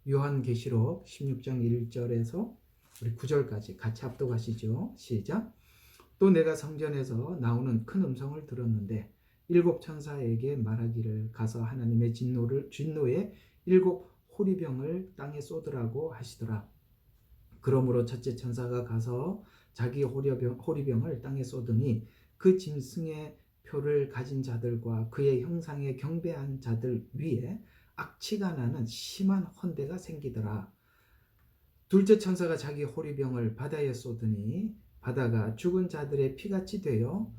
요한계시록 16장 1절에서 우리 9절까지 같이 합독하시죠. 시작. 또 내가 성전에서 나오는 큰 음성을 들었는데 일곱 천사에게 말하기를 가서 하나님의 진노의 일곱 호리병을 땅에 쏟으라고 하시더라. 그러므로 첫째 천사가 가서 자기 호리병을 땅에 쏟으니 그 짐승의 표를 가진 자들과 그의 형상에 경배한 자들 위에 악취가 나는 심한 헌대가 생기더라. 둘째 천사가 자기 호리병을 바다에 쏟으니 바다가 죽은 자들의 피같이 되어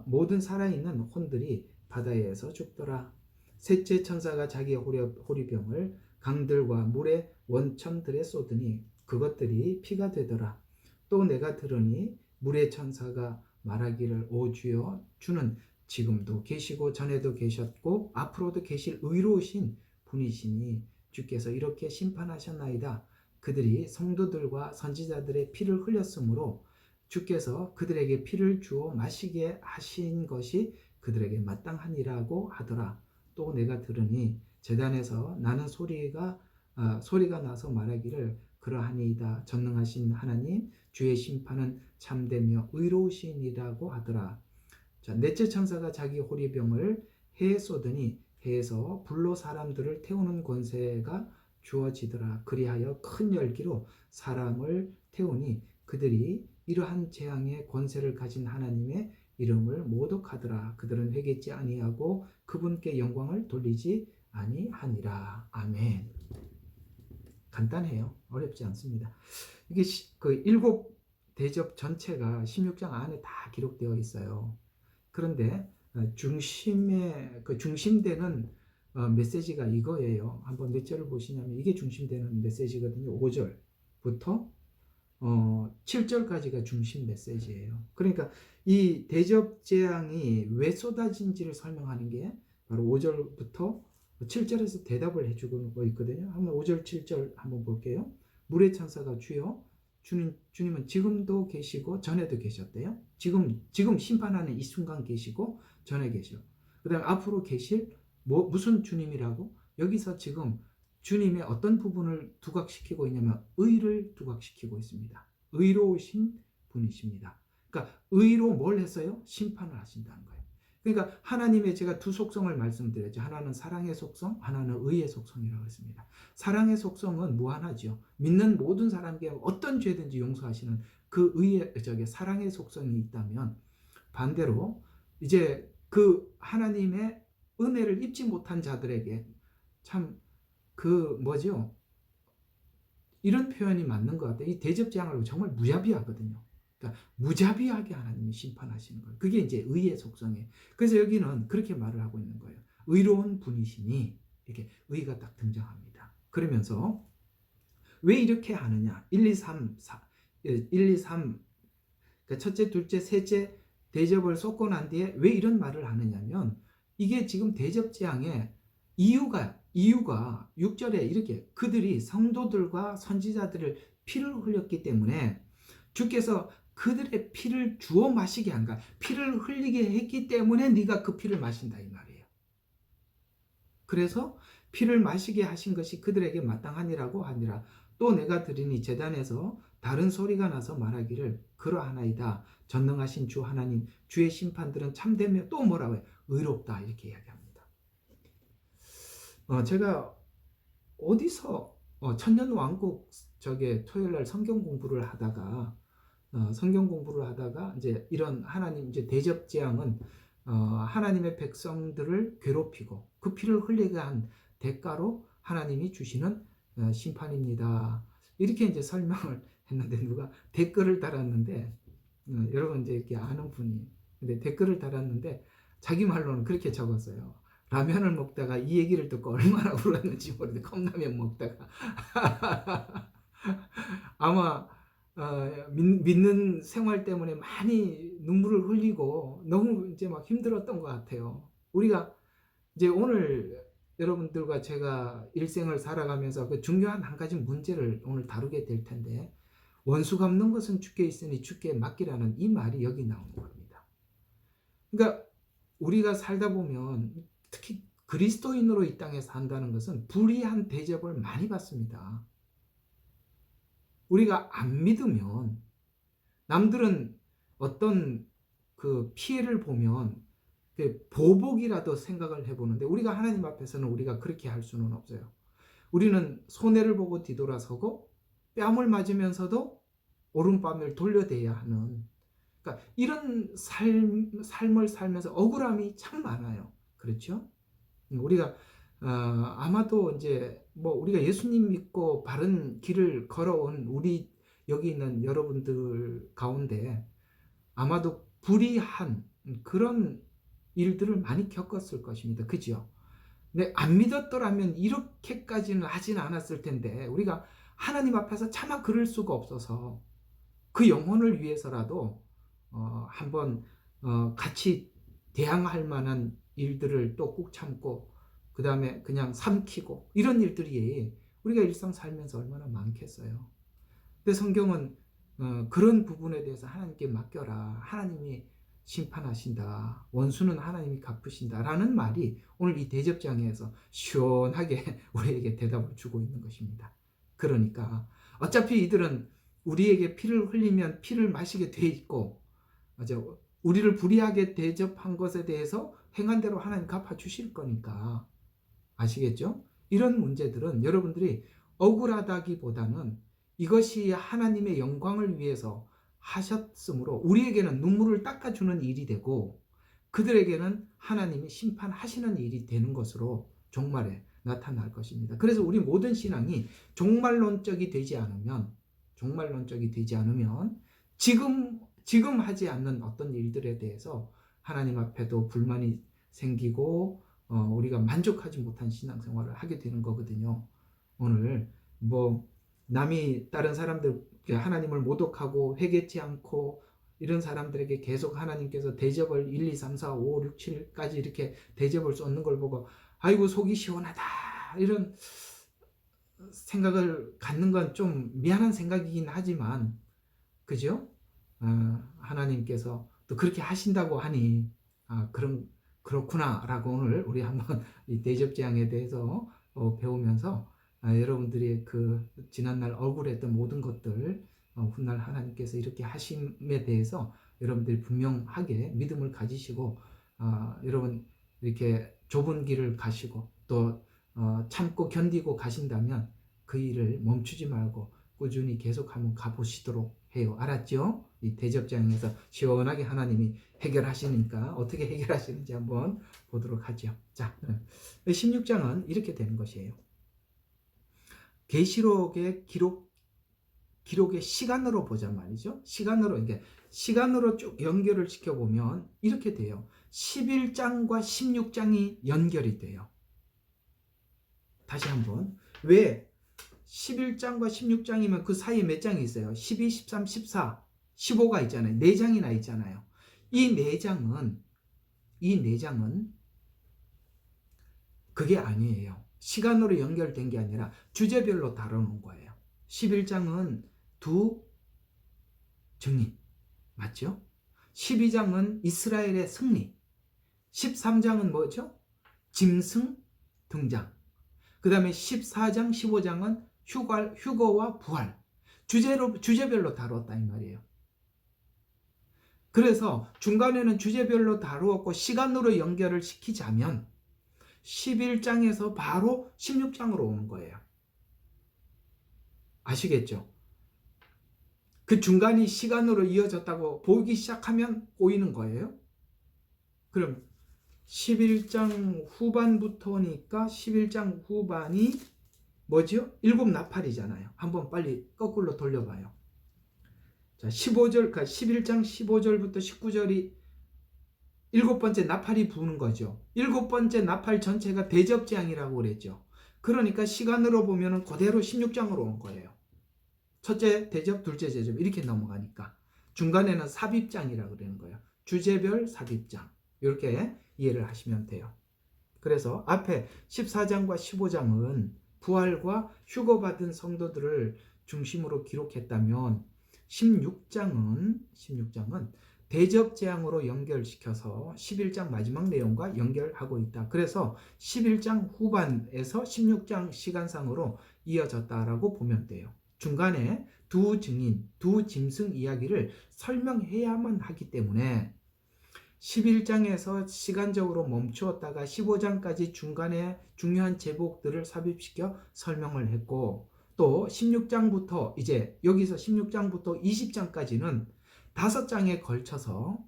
모든 살아있는 혼들이 바다에서 죽더라. 셋째 천사가 자기 호리병을 강들과 물의 원천들에 쏟으니 그것들이 피가 되더라. 또 내가 들으니 물의 천사가 말하기를 오 주여, 주는 지금도 계시고 전에도 계셨고 앞으로도 계실 의로우신 분이시니 주께서 이렇게 심판하셨나이다. 그들이 성도들과 선지자들의 피를 흘렸으므로 주께서 그들에게 피를 주어 마시게 하신 것이 그들에게 마땅하니라고 하더라. 또 내가 들으니 제단에서 나는 소리가 나서 말하기를 그러하니이다. 전능하신 하나님 주의 심판은 참되며 의로우시니라고 하더라. 자, 넷째 천사가 자기 호리병을 해에 쏟으니 해에서 불로 사람들을 태우는 권세가 주어지더라. 그리하여 큰 열기로 사람을 태우니 그들이 이러한 재앙의 권세를 가진 하나님의 이름을 모독하더라. 그들은 회개치 아니하고 그분께 영광을 돌리지 아니하니라. 아멘. 간단해요. 어렵지 않습니다. 이게 그 일곱 대접 전체가 16장 안에 다 기록되어 있어요. 그런데 중심되는 메시지가 이거예요. 한번 몇 절을 보시냐면 이게 중심되는 메시지거든요. 5절부터 7절까지가 중심 메시지예요. 그러니까 이 대접 재앙이 왜 쏟아진지를 설명하는 게 바로 5절부터 7절에서 대답을 해주고 있거든요. 한번 5절 7절 한번 볼게요. 물의 천사가 주여, 주님은 지금도 계시고 전에도 계셨대요. 지금 심판하는 이 순간 계시고 전에 계셔. 그 다음에 앞으로 계실 무슨 주님이라고? 여기서 지금 주님의 어떤 부분을 두각시키고 있냐면 의를 두각시키고 있습니다. 의로우신 분이십니다. 그러니까 의로 뭘 했어요? 심판을 하신다는 거예요. 그러니까 하나님의 제가 두 속성을 말씀드렸죠. 하나는 사랑의 속성, 하나는 의의 속성이라고 했습니다. 사랑의 속성은 무한하죠. 믿는 모든 사람에게 어떤 죄든지 용서하시는 그 사랑의 속성이 있다면 반대로 이제 그 하나님의 은혜를 입지 못한 자들에게 참 뭐죠? 이런 표현이 맞는 것 같아요. 이 대접 재앙을 정말 무자비하거든요. 그러니까 무자비하게 하나님이 심판하시는 거예요. 그게 이제 의의 속성이에요. 그래서 여기는 그렇게 말을 하고 있는 거예요. 의로운 분이시니 이렇게 의가 딱 등장합니다. 그러면서 왜 이렇게 하느냐? 1, 2, 3, 그러니까 첫째, 둘째, 셋째 대접을 쏟고 난 뒤에 왜 이런 말을 하느냐면 이게 지금 대접 재앙의 이유가 6절에 이렇게 그들이 성도들과 선지자들을 피를 흘렸기 때문에 주께서 그들의 피를 주어 마시게 한 거야. 피를 흘리게 했기 때문에 네가 그 피를 마신다 이 말이에요. 그래서 피를 마시게 하신 것이 그들에게 마땅하니라고 하니라. 또 내가 들으니 제단에서 다른 소리가 나서 말하기를 그러하나이다. 전능하신 주 하나님 주의 심판들은 참되며 또 뭐라고 해요? 의롭다 이렇게 이야기합니다. 제가 어디서 천년왕국 토요일날 성경 공부를 하다가 이제 이런 하나님 이제 대접 재앙은 하나님의 백성들을 괴롭히고 그 피를 흘리게 한 대가로 하나님이 주시는 심판입니다. 이렇게 이제 설명을 했는데 누가 댓글을 달았는데 여러분 이제 이렇게 아는 분이 근데 댓글을 달았는데 자기 말로는 그렇게 적었어요. 라면을 먹다가 이 얘기를 듣고 얼마나 울었는지 모르겠는데 컵라면 먹다가 아마 믿는 생활 때문에 많이 눈물을 흘리고 너무 이제 막 힘들었던 것 같아요. 우리가 이제 오늘 여러분들과 제가 일생을 살아가면서 그 중요한 한 가지 문제를 오늘 다루게 될 텐데 원수 갚는 것은 주께 있으니 주께 맡기라는 이 말이 여기 나오는 겁니다. 그러니까 우리가 살다 보면 특히 그리스도인으로 이 땅에 산다는 것은 불이한 대접을 많이 받습니다. 우리가 안 믿으면 남들은 어떤 그 피해를 보면 보복이라도 생각을 해보는데 우리가 하나님 앞에서는 우리가 그렇게 할 수는 없어요. 우리는 손해를 보고 뒤돌아서고 뺨을 맞으면서도 오른뺨을 돌려대야 하는, 그러니까 이런 삶을 살면서 억울함이 참 많아요. 그렇죠? 우리가 아마도 이제 뭐 우리가 예수님 믿고 바른 길을 걸어온 우리 여기 있는 여러분들 가운데 아마도 불의한 그런 일들을 많이 겪었을 것입니다. 그죠? 근데 안 믿었더라면 이렇게까지는 하지는 않았을 텐데 우리가 하나님 앞에서 차마 그럴 수가 없어서 그 영혼을 위해서라도 한번 같이 대항할 만한 일들을 또 꾹 참고 그 다음에 그냥 삼키고 이런 일들이 우리가 일상 살면서 얼마나 많겠어요. 근데 성경은 그런 부분에 대해서 하나님께 맡겨라. 하나님이 심판하신다. 원수는 하나님이 갚으신다. 라는 말이 오늘 이 대접장에서 시원하게 우리에게 대답을 주고 있는 것입니다. 그러니까 어차피 이들은 우리에게 피를 흘리면 피를 마시게 돼 있고, 맞아, 우리를 불의하게 대접한 것에 대해서 행한 대로 하나님 갚아주실 거니까. 아시겠죠? 이런 문제들은 여러분들이 억울하다기보다는 이것이 하나님의 영광을 위해서 하셨으므로 우리에게는 눈물을 닦아주는 일이 되고 그들에게는 하나님이 심판하시는 일이 되는 것으로 종말에 나타날 것입니다. 그래서 우리 모든 신앙이 종말론적이 되지 않으면 지금 하지 않는 어떤 일들에 대해서 하나님 앞에도 불만이 생기고 우리가 만족하지 못한 신앙생활을 하게 되는 거거든요. 오늘 뭐 남이 다른 사람들 하나님을 모독하고 회개치 않고 이런 사람들에게 계속 하나님께서 대접을 1, 2, 3, 4, 5, 6, 7까지 이렇게 대접을 쏟는 걸 보고 아이고 속이 시원하다 이런 생각을 갖는 건 좀 미안한 생각이긴 하지만 그죠? 하나님께서 또 그렇게 하신다고 하니 그렇구나 라고 오늘 우리 한번 이 대접재앙에 대해서 배우면서 여러분들이 그 지난날 억울했던 모든 것들 훗날 하나님께서 이렇게 하심에 대해서 여러분들이 분명하게 믿음을 가지시고 여러분 이렇게 좁은 길을 가시고 또 참고 견디고 가신다면 그 일을 멈추지 말고 꾸준히 계속 한번 가보시도록 해요. 알았죠? 이 대접장에서 시원하게 하나님이 해결하시니까 어떻게 해결하시는지 한번 보도록 하죠. 자, 16장은 이렇게 되는 것이에요. 계시록의 기록의 시간으로 보자 말이죠. 시간으로 쭉 연결을 시켜보면 이렇게 돼요. 11장과 16장이 연결이 돼요. 다시 한번. 왜 11장과 16장이면 그 사이에 몇 장이 있어요? 12, 13, 14, 15가 있잖아요. 4장이나 있잖아요. 이 4장은 그게 아니에요. 시간으로 연결된 게 아니라 주제별로 다뤄놓은 거예요. 11장은 두 증인, 맞죠? 12장은 이스라엘의 승리, 13장은 뭐죠? 짐승 등장. 그 다음에 14장, 15장은 휴거와 부활. 주제별로 다루었다 이 말이에요. 그래서 중간에는 주제별로 다루었고 시간으로 연결을 시키자면 11장에서 바로 16장으로 오는 거예요. 아시겠죠? 그 중간이 시간으로 이어졌다고 보이기 시작하면 꼬이는 거예요. 그럼 11장 후반부터니까 11장 후반이 뭐죠? 7나팔이잖아요. 한번 빨리 거꾸로 돌려봐요. 자, 11장 15절부터 19절이 7번째 나팔이 부는 거죠. 7번째 나팔 전체가 대접재앙이라고 그랬죠. 그러니까 시간으로 보면 그대로 16장으로 온 거예요. 첫째 대접, 둘째 대접 이렇게 넘어가니까 중간에는 삽입장이라고 그러는 거예요. 주제별 삽입장 이렇게 이해를 하시면 돼요. 그래서 앞에 14장과 15장은 부활과 휴거받은 성도들을 중심으로 기록했다면 16장은 대접재앙으로 연결시켜서 11장 마지막 내용과 연결하고 있다. 그래서 11장 후반에서 16장 시간상으로 이어졌다라고 보면 돼요. 중간에 두 증인, 두 짐승 이야기를 설명해야만 하기 때문에 11장에서 시간적으로 멈추었다가 15장까지 중간에 중요한 제목들을 삽입시켜 설명을 했고, 또 16장부터 이제 여기서 16장부터 20장까지는 5장에 걸쳐서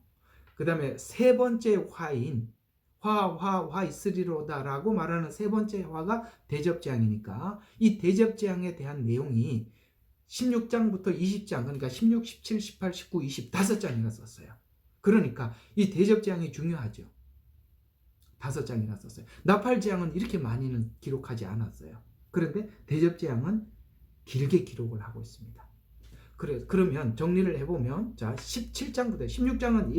그 다음에 세 번째 화인 화 있으리로다라고 말하는 세 번째 화가 대접재앙이니까 이 대접재앙에 대한 내용이 16장부터 20장, 그러니까 16, 17, 18, 19, 20 5장이나 썼어요. 그러니까 이 대접재앙이 중요하죠. 5장이나 썼어요. 나팔재앙은 이렇게 많이는 기록하지 않았어요. 그런데 대접재앙은 길게 기록을 하고 있습니다. 그러면 정리를 해보면, 자, 17장부터 16장은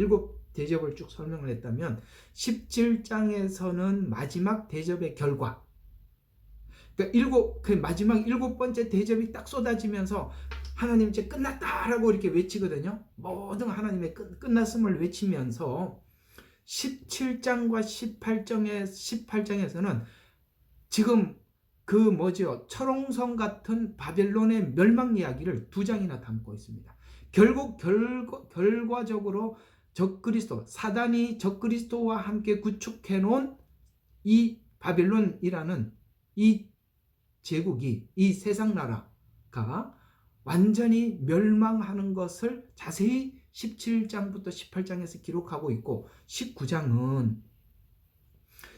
7대접을 쭉 설명을 했다면 17장에서는 마지막 대접의 결과, 그러니까 그 마지막 7번째 대접이 딱 쏟아지면서 하나님 이제 끝났다라고 이렇게 외치거든요. 모든 하나님의 끝났음을 외치면서 17장과 18장에서는 지금 그 뭐죠? 철옹성 같은 바벨론의 멸망 이야기를 2장이나 담고 있습니다. 결과적으로 적그리스도, 사단이 적그리스도와 함께 구축해 놓은 이 바벨론이라는 이 제국이, 이 세상 나라가 완전히 멸망하는 것을 자세히 17장부터 18장에서 기록하고 있고, 19장은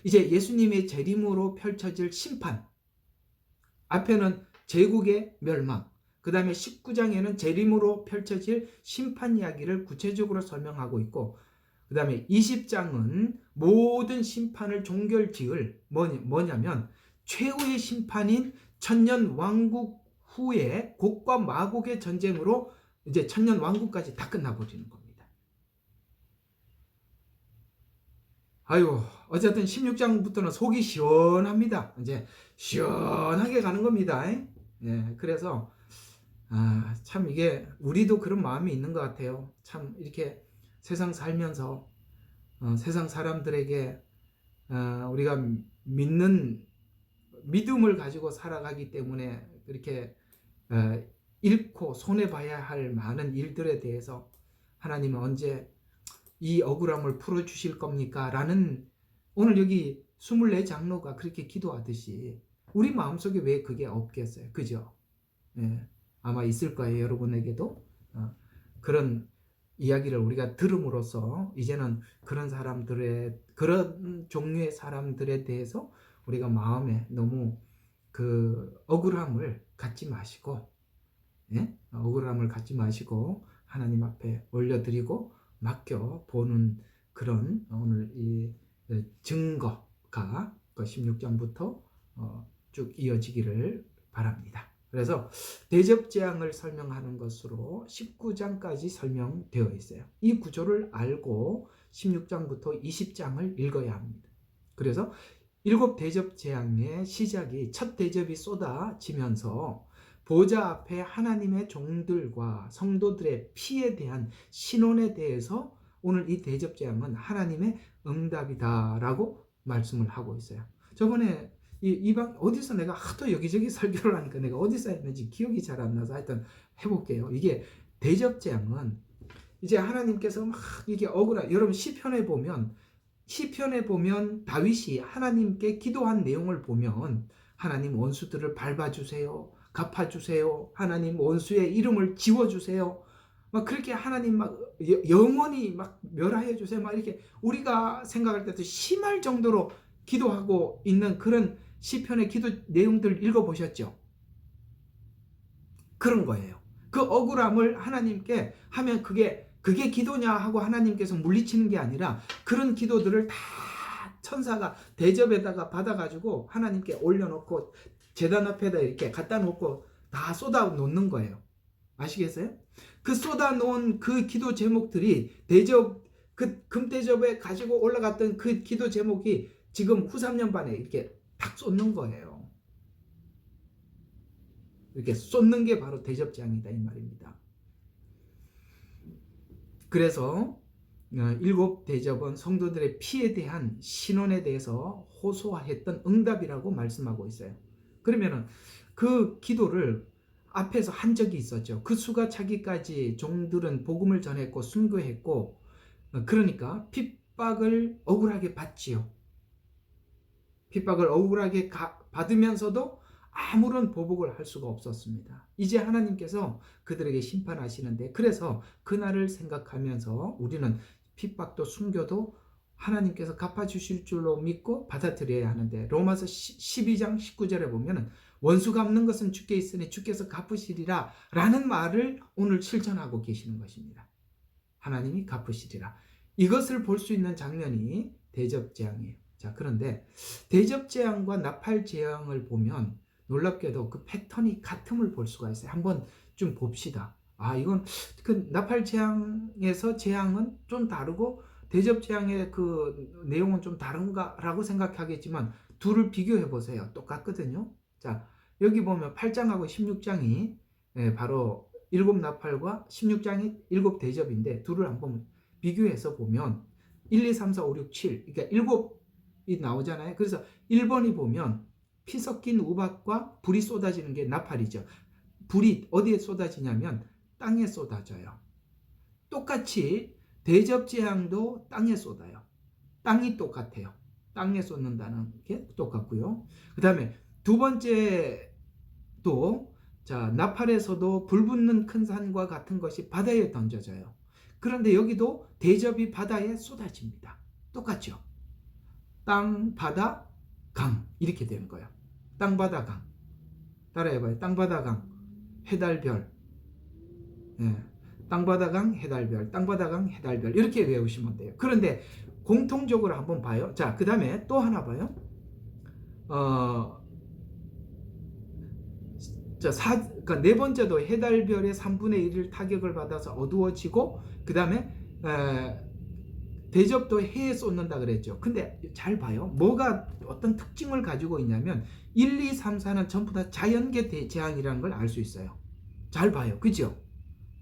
이제 예수님의 재림으로 펼쳐질 심판, 앞에는 제국의 멸망, 그 다음에 19장에는 재림으로 펼쳐질 심판 이야기를 구체적으로 설명하고 있고, 그 다음에 20장은 모든 심판을 종결지을 뭐냐면 최후의 심판인 천년 왕국 후에 곡과 마곡의 전쟁으로 이제 천년 왕국까지 다 끝나버리는 겁니다. 아유, 어쨌든 16장부터는 속이 시원합니다. 이제 시원하게 가는 겁니다. 예, 그래서 참 이게 우리도 그런 마음이 있는 것 같아요. 참 이렇게 세상 살면서 세상 사람들에게 우리가 믿음을 가지고 살아가기 때문에 그렇게 잃고 손해봐야 할 많은 일들에 대해서 하나님은 언제 이 억울함을 풀어주실 겁니까? 라는, 오늘 여기 24장로가 그렇게 기도하듯이 우리 마음속에 왜 그게 없겠어요? 그죠? 예, 아마 있을 거예요. 여러분에게도 그런 이야기를 우리가 들음으로써 이제는 그런 종류의 사람들에 대해서 우리가 마음에 너무 그 억울함을 갖지 마시고, 예? 억울함을 갖지 마시고 하나님 앞에 올려드리고 맡겨보는 그런 오늘 이 증거가 16장부터 쭉 이어지기를 바랍니다. 그래서 대접재앙을 설명하는 것으로 19장까지 설명되어 있어요. 이 구조를 알고 16장부터 20장을 읽어야 합니다. 그래서 7대접재앙의 시작이, 첫 대접이 쏟아지면서 보좌 앞에 하나님의 종들과 성도들의 피에 대한 신원에 대해서 오늘 이 대접재앙은 하나님의 응답이다라고 말씀을 하고 있어요. 저번에 이방 어디서 내가 하도 여기저기 설교를 하니까 내가 어디서 했는지 기억이 잘 안 나서 하여튼 해볼게요. 이게 대접재앙은 이제 하나님께서 막 이게 여러분 시편에 보면 다윗이 하나님께 기도한 내용을 보면 하나님 원수들을 밟아주세요, 갚아주세요, 하나님 원수의 이름을 지워주세요, 막 그렇게 하나님 막 영원히 막 멸하여 주세요, 막 이렇게 우리가 생각할 때도 심할 정도로 기도하고 있는 그런 시편의 기도 내용들 읽어보셨죠? 그런 거예요. 그 억울함을 하나님께 하면 그게 기도냐 하고 하나님께서 물리치는 게 아니라 그런 기도들을 다 천사가 대접에다가 받아가지고 하나님께 올려놓고 제단 앞에다 이렇게 갖다 놓고 다 쏟아 놓는 거예요. 아시겠어요? 그 쏟아 놓은 그 기도 제목들이 그 금대접에 가지고 올라갔던 그 기도 제목이 지금 후 3년 반에 이렇게 탁 쏟는 거예요. 이렇게 쏟는 게 바로 대접재앙이다 이 말입니다. 그래서 일곱 대접은 성도들의 피에 대한 신원에 대해서 호소했던 응답이라고 말씀하고 있어요. 그러면은 그 기도를 앞에서 한 적이 있었죠. 그 수가 차기까지 종들은 복음을 전했고 순교했고, 그러니까 핍박을 억울하게 받지요. 핍박을 억울하게 받으면서도 아무런 보복을 할 수가 없었습니다. 이제 하나님께서 그들에게 심판하시는데, 그래서 그날을 생각하면서 우리는 핍박도 순교도 하나님께서 갚아주실 줄로 믿고 받아들여야 하는데, 로마서 12장 19절에 보면 원수 갚는 것은 주께 있으니 주께서 갚으시리라 라는 말을 오늘 실천하고 계시는 것입니다. 하나님이 갚으시리라. 이것을 볼 수 있는 장면이 대접재앙이에요. 자, 그런데 대접재앙과 나팔재앙을 보면 놀랍게도 그 패턴이 같음을 볼 수가 있어요. 한번 좀 봅시다. 이건 그 나팔재앙에서 재앙은 좀 다르고 대접재앙의 그 내용은 좀 다른가라고 생각하겠지만 둘을 비교해 보세요. 똑같거든요. 자, 여기 보면 8장하고 16장이 바로 일곱 나팔과 16장이 일곱 대접인데, 둘을 한번 비교해서 보면 1, 2, 3, 4, 5, 6, 7 그러니까 일곱이 나오잖아요. 그래서 1번이 보면 피 섞인 우박과 불이 쏟아지는 게 나팔이죠. 불이 어디에 쏟아지냐면 땅에 쏟아져요. 똑같이 대접재앙도 땅에 쏟아요. 땅이 똑같아요. 땅에 쏟는다는 게 똑같고요. 그 다음에 두 번째도 자, 나팔에서도 불붙는 큰 산과 같은 것이 바다에 던져져요. 그런데 여기도 대접이 바다에 쏟아집니다. 똑같죠? 땅, 바다, 강 이렇게 되는 거예요. 땅, 바다, 강. 따라해봐요. 땅, 바다, 강, 해달별. 땅, 바다, 강, 해달별. 땅, 바다, 강, 해달별. 이렇게 외우시면 돼요. 그런데 공통적으로 한번 봐요. 자, 그 다음에 또 하나 봐요. 그러니까 네 번째도 해달별의 3분의 1을 타격을 받아서 어두워지고, 그 다음에 대접도 해에 쏟는다 그랬죠. 근데 잘 봐요. 뭐가 어떤 특징을 가지고 있냐면 1, 2, 3, 4는 전부 다 자연계 재앙이라는 걸 알 수 있어요. 잘 봐요. 그죠?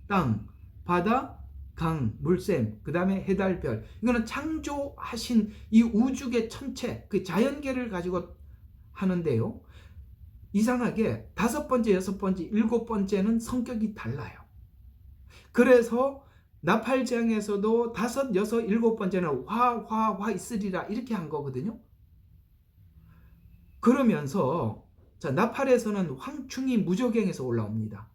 땅, 바다, 강, 물샘, 그 다음에 해달별. 이거는 창조하신 이 우주계 천체, 그 자연계를 가지고 하는데요. 이상하게 5번째, 6번째, 7번째는 성격이 달라요. 그래서 나팔재앙에서도 5, 6, 7번째는 화 있으리라 이렇게 한 거거든요. 그러면서 자, 나팔에서는 황충이 무저갱에서 올라옵니다.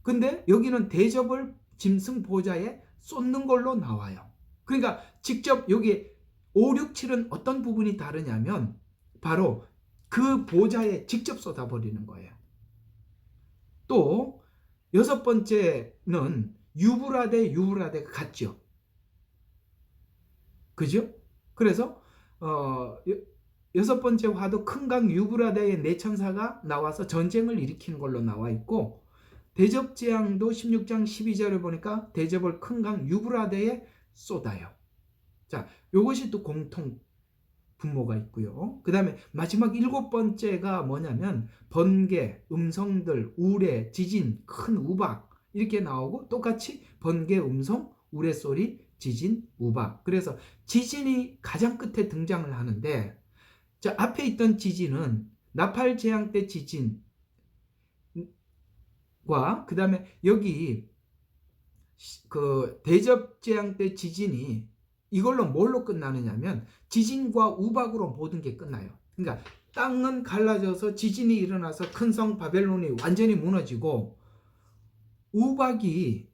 근데 여기는 대접을 짐승 보좌에 쏟는 걸로 나와요. 그러니까 직접 여기 5, 6, 7은 어떤 부분이 다르냐면 바로 그 보좌에 직접 쏟아버리는 거예요. 또 6번째는 유브라데가 같죠. 그죠? 그래서 6번째 화도 큰 강 유브라데의 네 천사가 나와서 전쟁을 일으키는 걸로 나와 있고, 대접재앙도 16장 12절에 보니까 대접을 큰 강 유브라데에 쏟아요. 자, 이것이 또 공통 분모가 있고요. 그 다음에 마지막 7번째가 뭐냐면 번개, 음성들, 우레, 지진, 큰 우박 이렇게 나오고, 똑같이 번개, 음성, 우레소리, 지진, 우박. 그래서 지진이 가장 끝에 등장을 하는데, 자, 앞에 있던 지진은 나팔재앙 때 지진과 그 다음에 여기 그 대접재앙 때 지진이 이걸로 뭘로 끝나느냐면 지진과 우박으로 모든 게 끝나요. 그러니까 땅은 갈라져서 지진이 일어나서 큰 성 바벨론이 완전히 무너지고, 우박이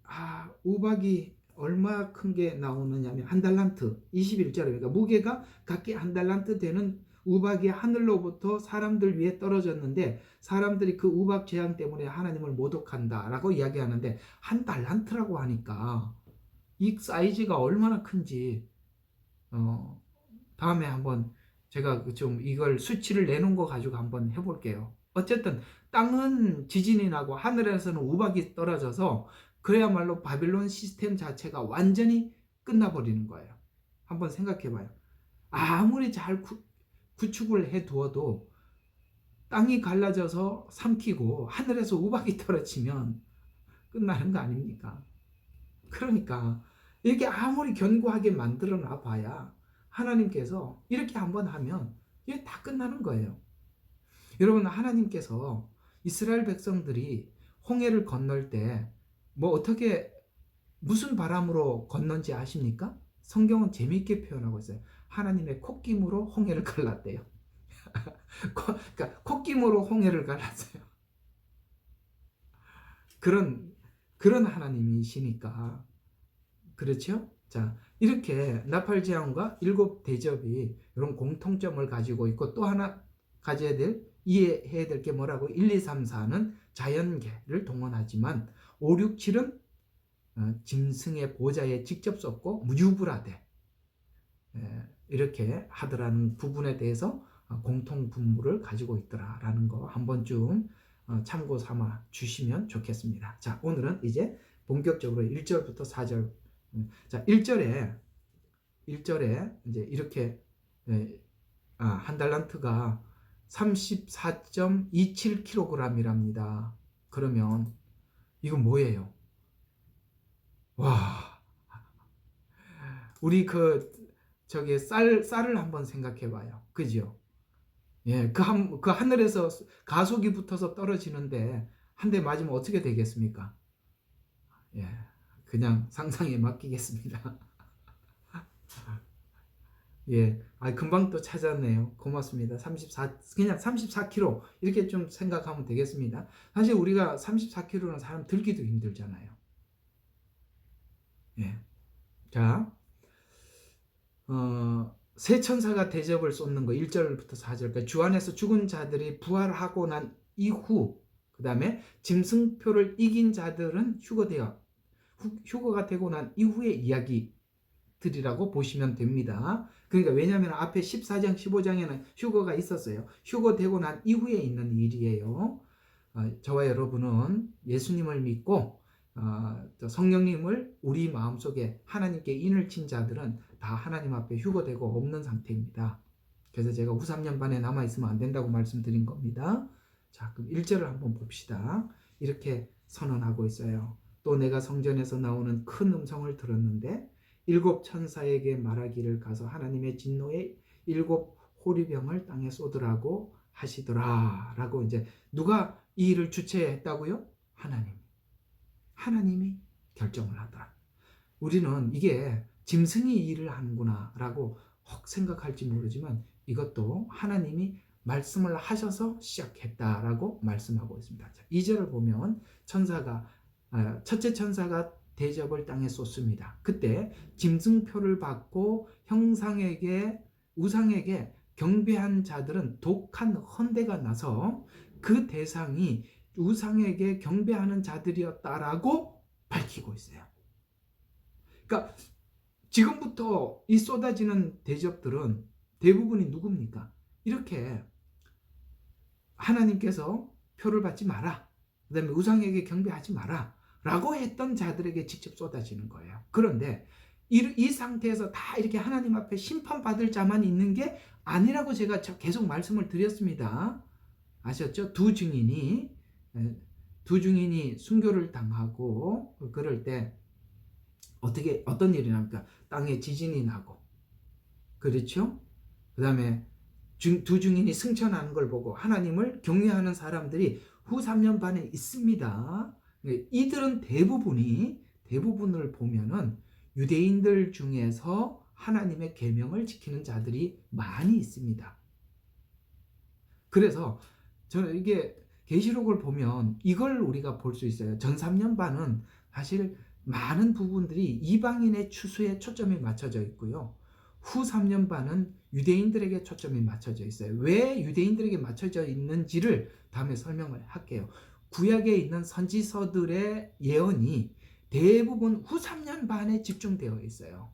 얼마 큰 게 나오느냐면 한 달란트 21절에, 그러니까 무게가 각기 한 달란트 되는 우박이 하늘로부터 사람들 위에 떨어졌는데, 사람들이 그 우박 재앙 때문에 하나님을 모독한다 라고 이야기하는데, 한 달란트라고 하니까 이 사이즈가 얼마나 큰지 다음에 한번 제가 좀 이걸 수치를 내놓은 거 가지고 한번 해볼게요. 어쨌든 땅은 지진이 나고 하늘에서는 우박이 떨어져서 그야말로 바빌론 시스템 자체가 완전히 끝나버리는 거예요. 한번 생각해봐요. 아무리 잘 구축을 해두어도 땅이 갈라져서 삼키고 하늘에서 우박이 떨어지면 끝나는 거 아닙니까? 그러니까 이렇게 아무리 견고하게 만들어 놔 봐야 하나님께서 이렇게 한번 하면 이게 다 끝나는 거예요. 여러분, 하나님께서 이스라엘 백성들이 홍해를 건널 때 뭐 어떻게 무슨 바람으로 건넌지 아십니까? 성경은 재미있게 표현하고 있어요. 하나님의 콧김으로 홍해를 갈랐대요. 그러니까 콧김으로 홍해를 갈랐어요. 그런 하나님이시니까. 그렇죠? 자, 이렇게 나팔지향과 일곱 대접이 이런 공통점을 가지고 있고, 또 하나 이해해야 될 게 뭐라고? 1, 2, 3, 4는 자연계를 동원하지만 5, 6, 7은 짐승의 보좌에 직접 쏟고 유불하되 이렇게 하더라는 부분에 대해서 공통 분모를 가지고 있더라라는 거 한 번쯤 참고 삼아 주시면 좋겠습니다. 자, 오늘은 이제 본격적으로 1절부터 4절. 자, 1절에 이제 이렇게 한 달란트가 34.27kg이랍니다. 그러면 이거 뭐예요? 와, 우리 쌀을 한번 생각해 봐요. 그죠? 예, 그 하늘에서 가속이 붙어서 떨어지는데 한 대 맞으면 어떻게 되겠습니까? 예, 그냥 상상에 맡기겠습니다. 예, 금방 또 찾았네요. 고맙습니다. 그냥 34kg 이렇게 좀 생각하면 되겠습니다. 사실 우리가 34kg는 사람 들기도 힘들잖아요. 예, 자, 새 천사가 대접을 쏟는 거 1절부터 4절. 그러니까 주 안에서 죽은 자들이 부활하고 난 이후, 그 다음에 짐승표를 이긴 자들은 휴거가 되고 난 이후의 이야기들이라고 보시면 됩니다. 그러니까 왜냐하면 앞에 14장, 15장에는 휴거가 있었어요. 휴거되고 난 이후에 있는 일이에요. 저와 여러분은 예수님을 믿고 성령님을 우리 마음속에 하나님께 인을 친 자들은 다 하나님 앞에 휴거되고 없는 상태입니다. 그래서 제가 후 3년 반에 남아있으면 안 된다고 말씀드린 겁니다. 자, 그럼 1절을 한번 봅시다. 이렇게 선언하고 있어요. 또 내가 성전에서 나오는 큰 음성을 들었는데 일곱 천사에게 말하기를 가서 하나님의 진노의 일곱 호리병을 땅에 쏟으라고 하시더라 라고. 이제 누가 이 일을 주체했다고요? 하나님이 결정을 하더라. 우리는 이게 짐승이 이 일을 하는구나 라고 혹 생각할지 모르지만 이것도 하나님이 말씀을 하셔서 시작했다라고 말씀하고 있습니다. 2절을 보면 첫째 천사가 대접을 땅에 쏟습니다. 그때 짐승표를 받고 우상에게 경배한 자들은 독한 헌대가 나서 그 대상이 우상에게 경배하는 자들이었다라고 밝히고 있어요. 그러니까 지금부터 이 쏟아지는 대접들은 대부분이 누굽니까? 이렇게 하나님께서 표를 받지 마라, 그 다음에 우상에게 경배하지 마라 라고 했던 자들에게 직접 쏟아지는 거예요. 그런데 이 상태에서 다 이렇게 하나님 앞에 심판받을 자만 있는 게 아니라고 제가 계속 말씀을 드렸습니다. 아셨죠? 두 증인이 순교를 당하고 그럴 때 어떤 일이 납니까? 땅에 지진이 나고, 그렇죠? 그 다음에 두 증인이 승천하는 걸 보고 하나님을 경외하는 사람들이 후 3년 반에 있습니다. 이들은 대부분을 보면은 유대인들 중에서 하나님의 계명을 지키는 자들이 많이 있습니다. 그래서 저는 이게 계시록을 보면 이걸 우리가 볼 수 있어요. 전 3년 반은 사실 많은 부분들이 이방인의 추수에 초점이 맞춰져 있고요. 후 3년 반은 유대인들에게 초점이 맞춰져 있어요. 왜 유대인들에게 맞춰져 있는지를 다음에 설명을 할게요. 구약에 있는 선지서들의 예언이 대부분 후 3년 반에 집중되어 있어요.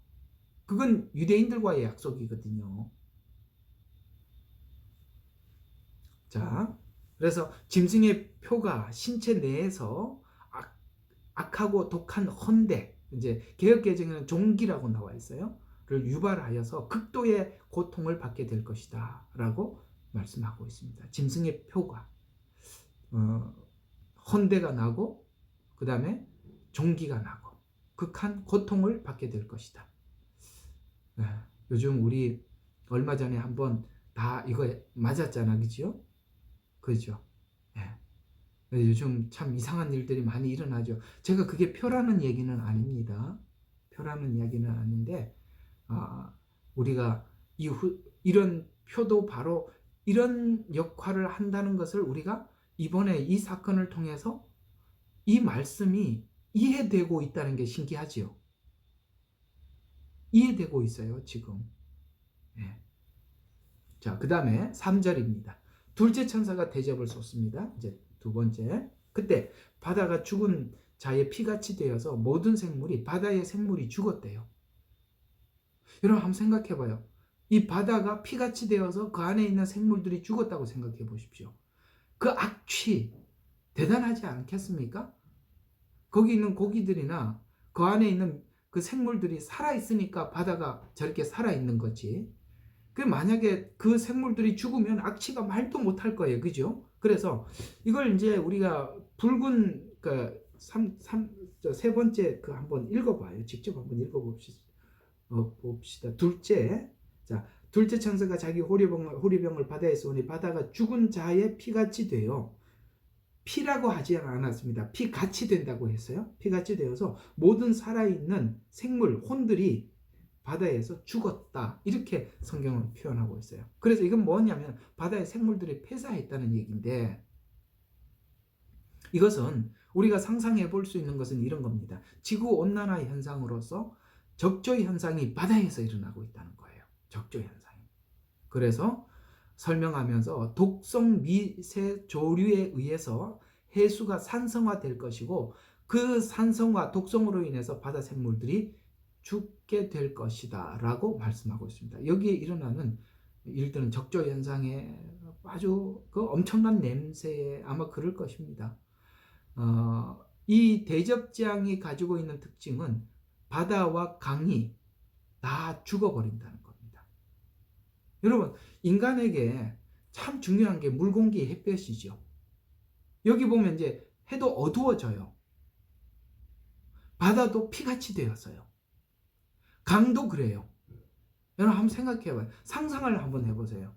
그건 유대인들과의 약속이거든요. 자, 그래서 짐승의 표가 신체 내에서 악하고 독한 헌대, 이제 개역개정에는 종기라고 나와 있어요. 를 유발하여서 극도의 고통을 받게 될 것이다 라고 말씀하고 있습니다. 짐승의 표가 헌대가 나고 그 다음에 종기가 나고 극한 고통을 받게 될 것이다. 요즘 우리 얼마 전에 한번 다 이거 맞았잖아, 그죠? 그죠? 요즘 참 이상한 일들이 많이 일어나죠. 제가 그게 표라는 얘기는 아닙니다. 표라는 이야기는 아닌데, 우리가 이런 표도 바로 이런 역할을 한다는 것을 우리가 이번에 이 사건을 통해서 이 말씀이 이해되고 있다는 게 신기하지요. 이해되고 있어요, 지금. 자, 그 다음에 3절입니다. 둘째 천사가 대접을 쏟습니다. 이제 두 번째. 그때 바다가 죽은 자의 피같이 되어서 모든 생물이, 바다의 생물이 죽었대요. 여러분 한번 생각해 봐요. 이 바다가 피같이 되어서 그 안에 있는 생물들이 죽었다고 생각해 보십시오. 그 악취 대단하지 않겠습니까? 거기 있는 고기들이나 그 안에 있는 그 생물들이 살아있으니까 바다가 저렇게 살아있는 거지. 만약에 그 생물들이 죽으면 악취가 말도 못할 거예요. 그죠? 그래서 이걸 이제 우리가 붉은 세 번째 한번 읽어봐요. 직접 한번 읽어봅시다. 둘째 천사가 자기 호리병을 바다에 쏘니 바다가 죽은 자의 피같이 돼요. 피라고 하지 않았습니다. 피같이 된다고 했어요. 피같이 되어서 모든 살아있는 생물, 혼들이 바다에서 죽었다. 이렇게 성경은 표현하고 있어요. 그래서 이건 뭐냐면 바다의 생물들이 폐사했다는 얘기인데, 이것은 우리가 상상해 볼 수 있는 것은 이런 겁니다. 지구온난화 현상으로서 적조 현상이 바다에서 일어나고 있다는 거예요. 적조 현상이. 그래서 설명하면서 독성 미세 조류에 의해서 해수가 산성화될 것이고, 그 산성화, 독성으로 인해서 바다 생물들이 죽게 될 것이다 라고 말씀하고 있습니다. 여기에 일어나는 일들은 적조 현상에 아주 그 엄청난 냄새에 아마 그럴 것입니다. 이 대접장이 가지고 있는 특징은 바다와 강이 다 죽어버린다는 겁니다. 여러분, 인간에게 참 중요한 게 물, 공기, 햇볕이죠. 여기 보면 이제 해도 어두워져요. 바다도 피같이 되었어요. 강도 그래요. 여러분 한번 생각해봐요. 상상을 한번 해보세요.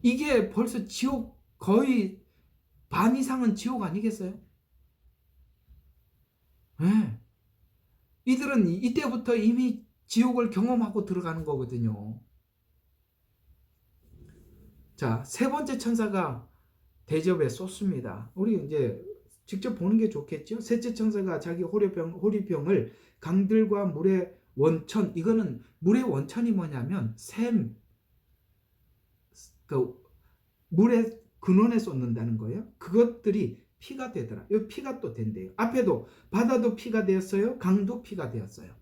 이게 벌써 지옥, 거의 반 이상은 지옥 아니겠어요? 네. 이들은 이때부터 이미 지옥을 경험하고 들어가는 거거든요. 자, 세 번째 천사가 대접에 쏟습니다. 우리 이제 직접 보는 게 좋겠죠? 셋째 천사가 자기 호리병을 강들과 물의 원천, 이거는 물의 원천이 뭐냐면 물의 근원에 쏟는다는 거예요. 그것들이 피가 되더라. 이 피가 또 된대요. 앞에도 바다도 피가 되었어요. 강도 피가 되었어요.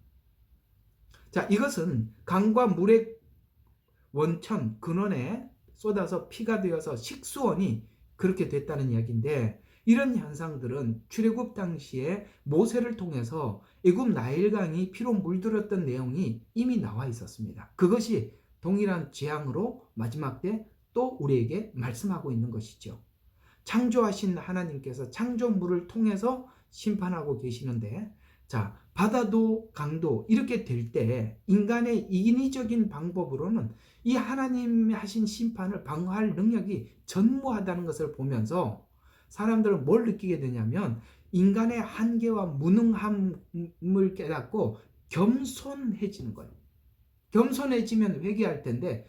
자, 이것은 강과 물의 원천, 근원에 쏟아서 피가 되어서 식수원이 그렇게 됐다는 이야기인데, 이런 현상들은 출애굽 당시에 모세를 통해서 애굽 나일강이 피로 물들었던 내용이 이미 나와 있었습니다. 그것이 동일한 재앙으로 마지막 때 또 우리에게 말씀하고 있는 것이죠. 창조하신 하나님께서 창조물을 통해서 심판하고 계시는데, 자, 바다도 강도 이렇게 될 때 인간의 인위적인 방법으로는 이 하나님이 하신 심판을 방어할 능력이 전무하다는 것을 보면서 사람들은 뭘 느끼게 되냐면 인간의 한계와 무능함을 깨닫고 겸손해지는 거예요. 겸손해지면 회개할 텐데,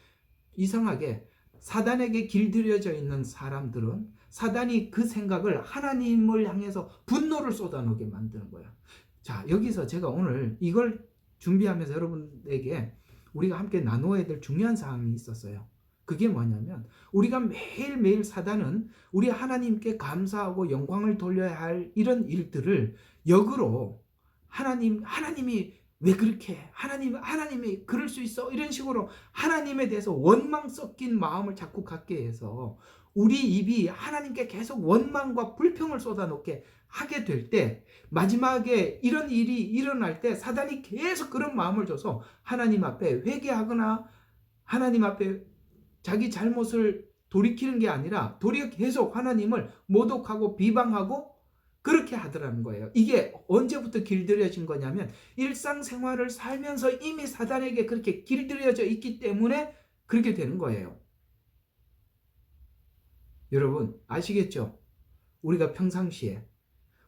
이상하게 사단에게 길들여져 있는 사람들은 사단이 그 생각을 하나님을 향해서 분노를 쏟아놓게 만드는 거야. 자, 여기서 제가 오늘 이걸 준비하면서 여러분에게 우리가 함께 나누어야 될 중요한 사항이 있었어요. 그게 뭐냐면 우리가 매일매일 사단은 우리 하나님께 감사하고 영광을 돌려야 할 이런 일들을 역으로 하나님이 왜 그렇게 하나님이 그럴 수 있어 이런 식으로 하나님에 대해서 원망 섞인 마음을 자꾸 갖게 해서 우리 입이 하나님께 계속 원망과 불평을 쏟아놓게 하게 될 때, 마지막에 이런 일이 일어날 때 사단이 계속 그런 마음을 줘서 하나님 앞에 회개하거나 하나님 앞에 자기 잘못을 돌이키는 게 아니라 도리어 계속 하나님을 모독하고 비방하고 그렇게 하더라는 거예요. 이게 언제부터 길들여진 거냐면 일상생활을 살면서 이미 사단에게 그렇게 길들여져 있기 때문에 그렇게 되는 거예요. 여러분 아시겠죠? 우리가 평상시에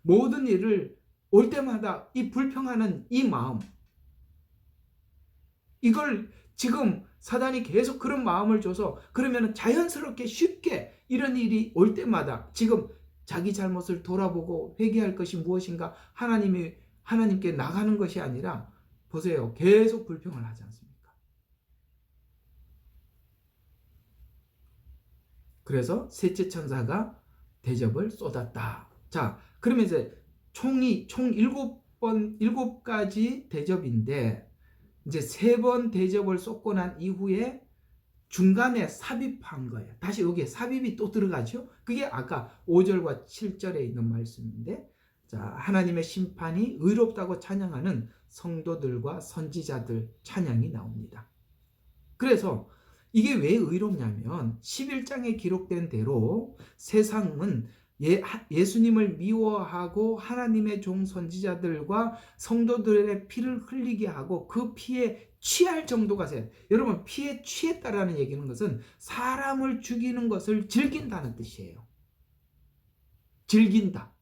모든 일을 올 때마다 이 불평하는 이 마음, 이걸 지금 사단이 계속 그런 마음을 줘서 그러면 자연스럽게 쉽게 이런 일이 올 때마다 지금 자기 잘못을 돌아보고 회개할 것이 무엇인가 하나님께 나가는 것이 아니라 보세요. 계속 불평을 하지 않습니까? 그래서 셋째 천사가 대접을 쏟았다. 자, 그러면 이제 총 7가지 대접인데 이제 3번 대접을 쏟고 난 이후에 중간에 삽입한 거예요. 다시 여기에 삽입이 또 들어가죠. 그게 아까 5절과 7절에 있는 말씀인데, 자, 하나님의 심판이 의롭다고 찬양하는 성도들과 선지자들 찬양이 나옵니다. 그래서 이게 왜 의롭냐면 11장에 기록된 대로 세상은 예수님을 미워하고 하나님의 종 선지자들과 성도들의 피를 흘리게 하고 그 피에 취할 정도가 돼요. 여러분, 피에 취했다라는 얘기는 것은 사람을 죽이는 것을 즐긴다는 뜻이에요. 즐긴다.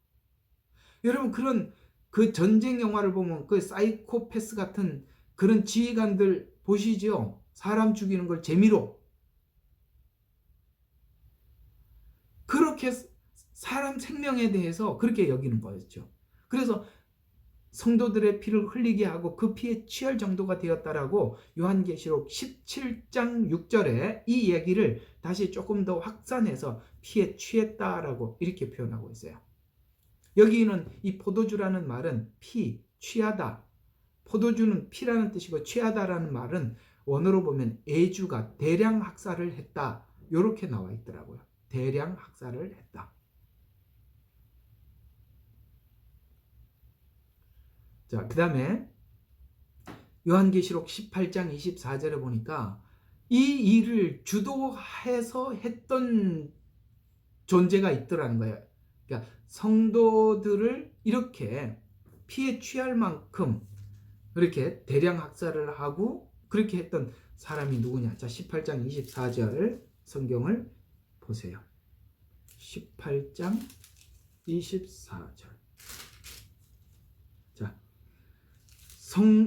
여러분, 그런 그 전쟁 영화를 보면 그 사이코패스 같은 그런 지휘관들 보시죠? 사람 죽이는 걸 재미로. 그렇게 사람 생명에 대해서 그렇게 여기는 거였죠. 그래서 성도들의 피를 흘리게 하고 그 피에 취할 정도가 되었다라고 요한계시록 17장 6절에 이 얘기를 다시 조금 더 확산해서 피에 취했다라고 이렇게 표현하고 있어요. 여기는 이 포도주라는 말은 피, 취하다. 포도주는 피라는 뜻이고 취하다라는 말은 원어로 보면 애주가 대량 학살을 했다. 이렇게 나와 있더라고요. 대량 학살을 했다. 자, 그 다음에 요한계시록 18장 24절에 보니까 이 일을 주도해서 했던 존재가 있더라는 거예요. 그러니까 성도들을 이렇게 피에 취할 만큼 그렇게 대량 학살을 하고 그렇게 했던 사람이 누구냐? 자, 18장 24절 성경을 보세요. 18장 24절. 자,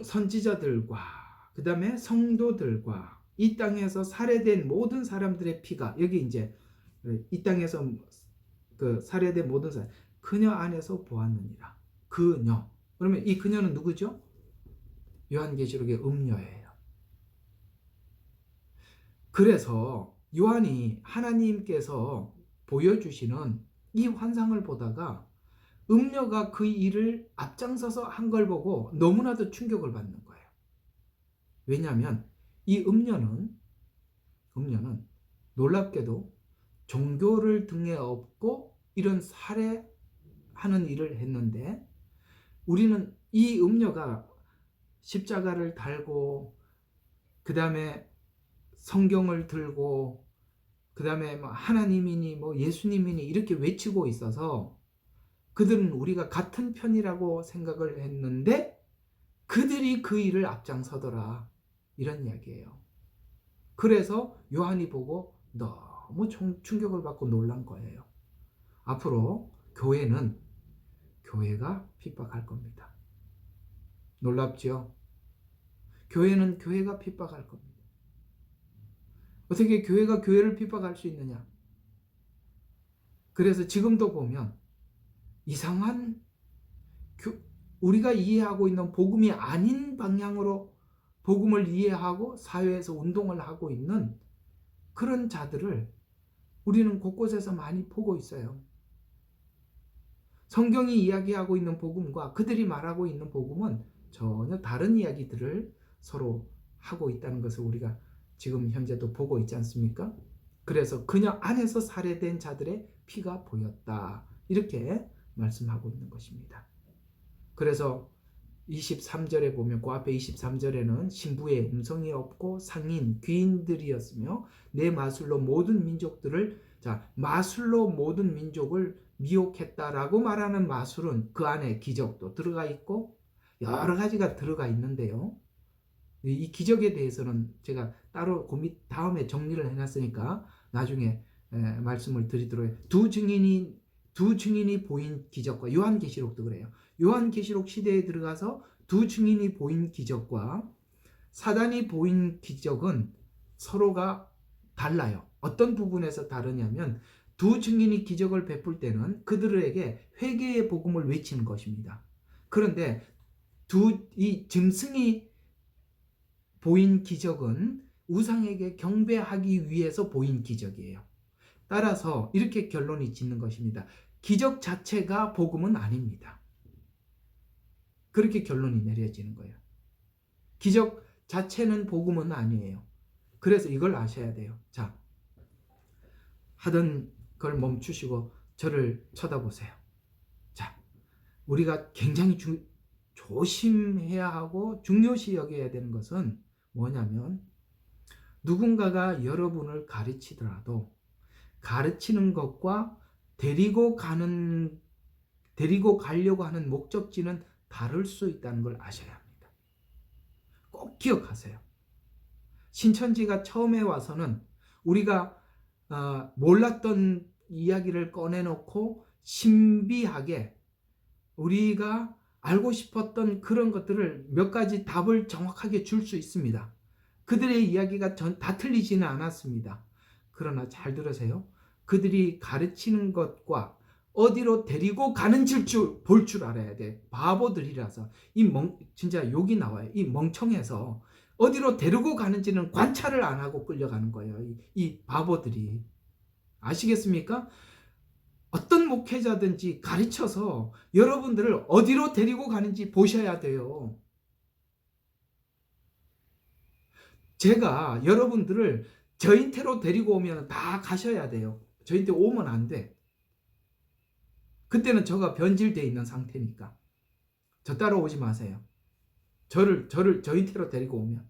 선지자들과 그 다음에 성도들과 이 땅에서 살해된 모든 사람들의 피가 여기 이제 이 땅에서 그 살해된 모든 사람 그녀 안에서 보았느니라. 그녀. 그러면 이 그녀는 누구죠? 요한계시록의 음녀예요. 그래서 요한이 하나님께서 보여주시는 이 환상을 보다가 음녀가 그 일을 앞장서서 한 걸 보고 너무나도 충격을 받는 거예요. 왜냐하면 이 음녀는 놀랍게도 종교를 등에 업고 이런 살해하는 일을 했는데 우리는 이 음녀가 십자가를 달고 그 다음에 성경을 들고 그 다음에 하나님이니 예수님이니 이렇게 외치고 있어서 그들은 우리가 같은 편이라고 생각을 했는데 그들이 그 일을 앞장서더라. 이런 이야기예요. 그래서 요한이 보고 너무 충격을 받고 놀란 거예요. 앞으로 교회가 핍박할 겁니다. 놀랍죠? 교회는 교회가 핍박할 겁니다. 어떻게 교회가 교회를 핍박할 수 있느냐? 그래서 지금도 보면 이상한 우리가 이해하고 있는 복음이 아닌 방향으로 복음을 이해하고 사회에서 운동을 하고 있는 그런 자들을 우리는 곳곳에서 많이 보고 있어요. 성경이 이야기하고 있는 복음과 그들이 말하고 있는 복음은 전혀 다른 이야기들을 서로 하고 있다는 것을 우리가 지금 현재도 보고 있지 않습니까? 그래서 그녀 안에서 살해된 자들의 피가 보였다. 이렇게 말씀하고 있는 것입니다. 그래서 23절에 보면 그 앞에 23절에는 신부의 음성이 없고 상인, 귀인들이었으며 내 마술로 모든 민족을 미혹했다라고 말하는 마술은 그 안에 기적도 들어가 있고 여러 가지가 들어가 있는데요. 이 기적에 대해서는 제가 따로 고민 다음에 정리를 해놨으니까 나중에 말씀을 드리도록 해요. 두 증인이 보인 기적과 요한계시록도 그래요. 요한계시록 시대에 들어가서 두 증인이 보인 기적과 사단이 보인 기적은 서로가 달라요. 어떤 부분에서 다르냐면 두 증인이 기적을 베풀 때는 그들에게 회개의 복음을 외치는 것입니다. 그런데 이 짐승이 보인 기적은 우상에게 경배하기 위해서 보인 기적이에요. 따라서 이렇게 결론이 짓는 것입니다. 기적 자체가 복음은 아닙니다. 그렇게 결론이 내려지는 거예요. 기적 자체는 복음은 아니에요. 그래서 이걸 아셔야 돼요. 자, 하던 걸 멈추시고 저를 쳐다보세요. 자, 우리가 굉장히 조심해야 하고 중요시 여겨야 되는 것은 뭐냐면 누군가가 여러분을 가르치더라도 가르치는 것과 데리고 가려고 하는 목적지는 다를 수 있다는 걸 아셔야 합니다. 꼭 기억하세요. 신천지가 처음에 와서는 우리가 몰랐던 이야기를 꺼내놓고 신비하게 우리가 알고 싶었던 그런 것들을 몇 가지 답을 정확하게 줄 수 있습니다. 그들의 이야기가 다 틀리지는 않았습니다. 그러나 잘 들으세요. 그들이 가르치는 것과 어디로 데리고 가는지 볼 줄 알아야 돼. 바보들이라서 진짜 욕이 나와요. 이 멍청해서 어디로 데리고 가는지는 관찰을 안 하고 끌려가는 거예요. 이 바보들이. 아시겠습니까? 어떤 목회자든지 가르쳐서 여러분들을 어디로 데리고 가는지 보셔야 돼요. 제가 여러분들을 저인태로 데리고 오면 다 가셔야 돼요. 저인태 오면 안 돼. 그때는 저가 변질되어 있는 상태니까. 저 따라오지 마세요. 저인태로 데리고 오면.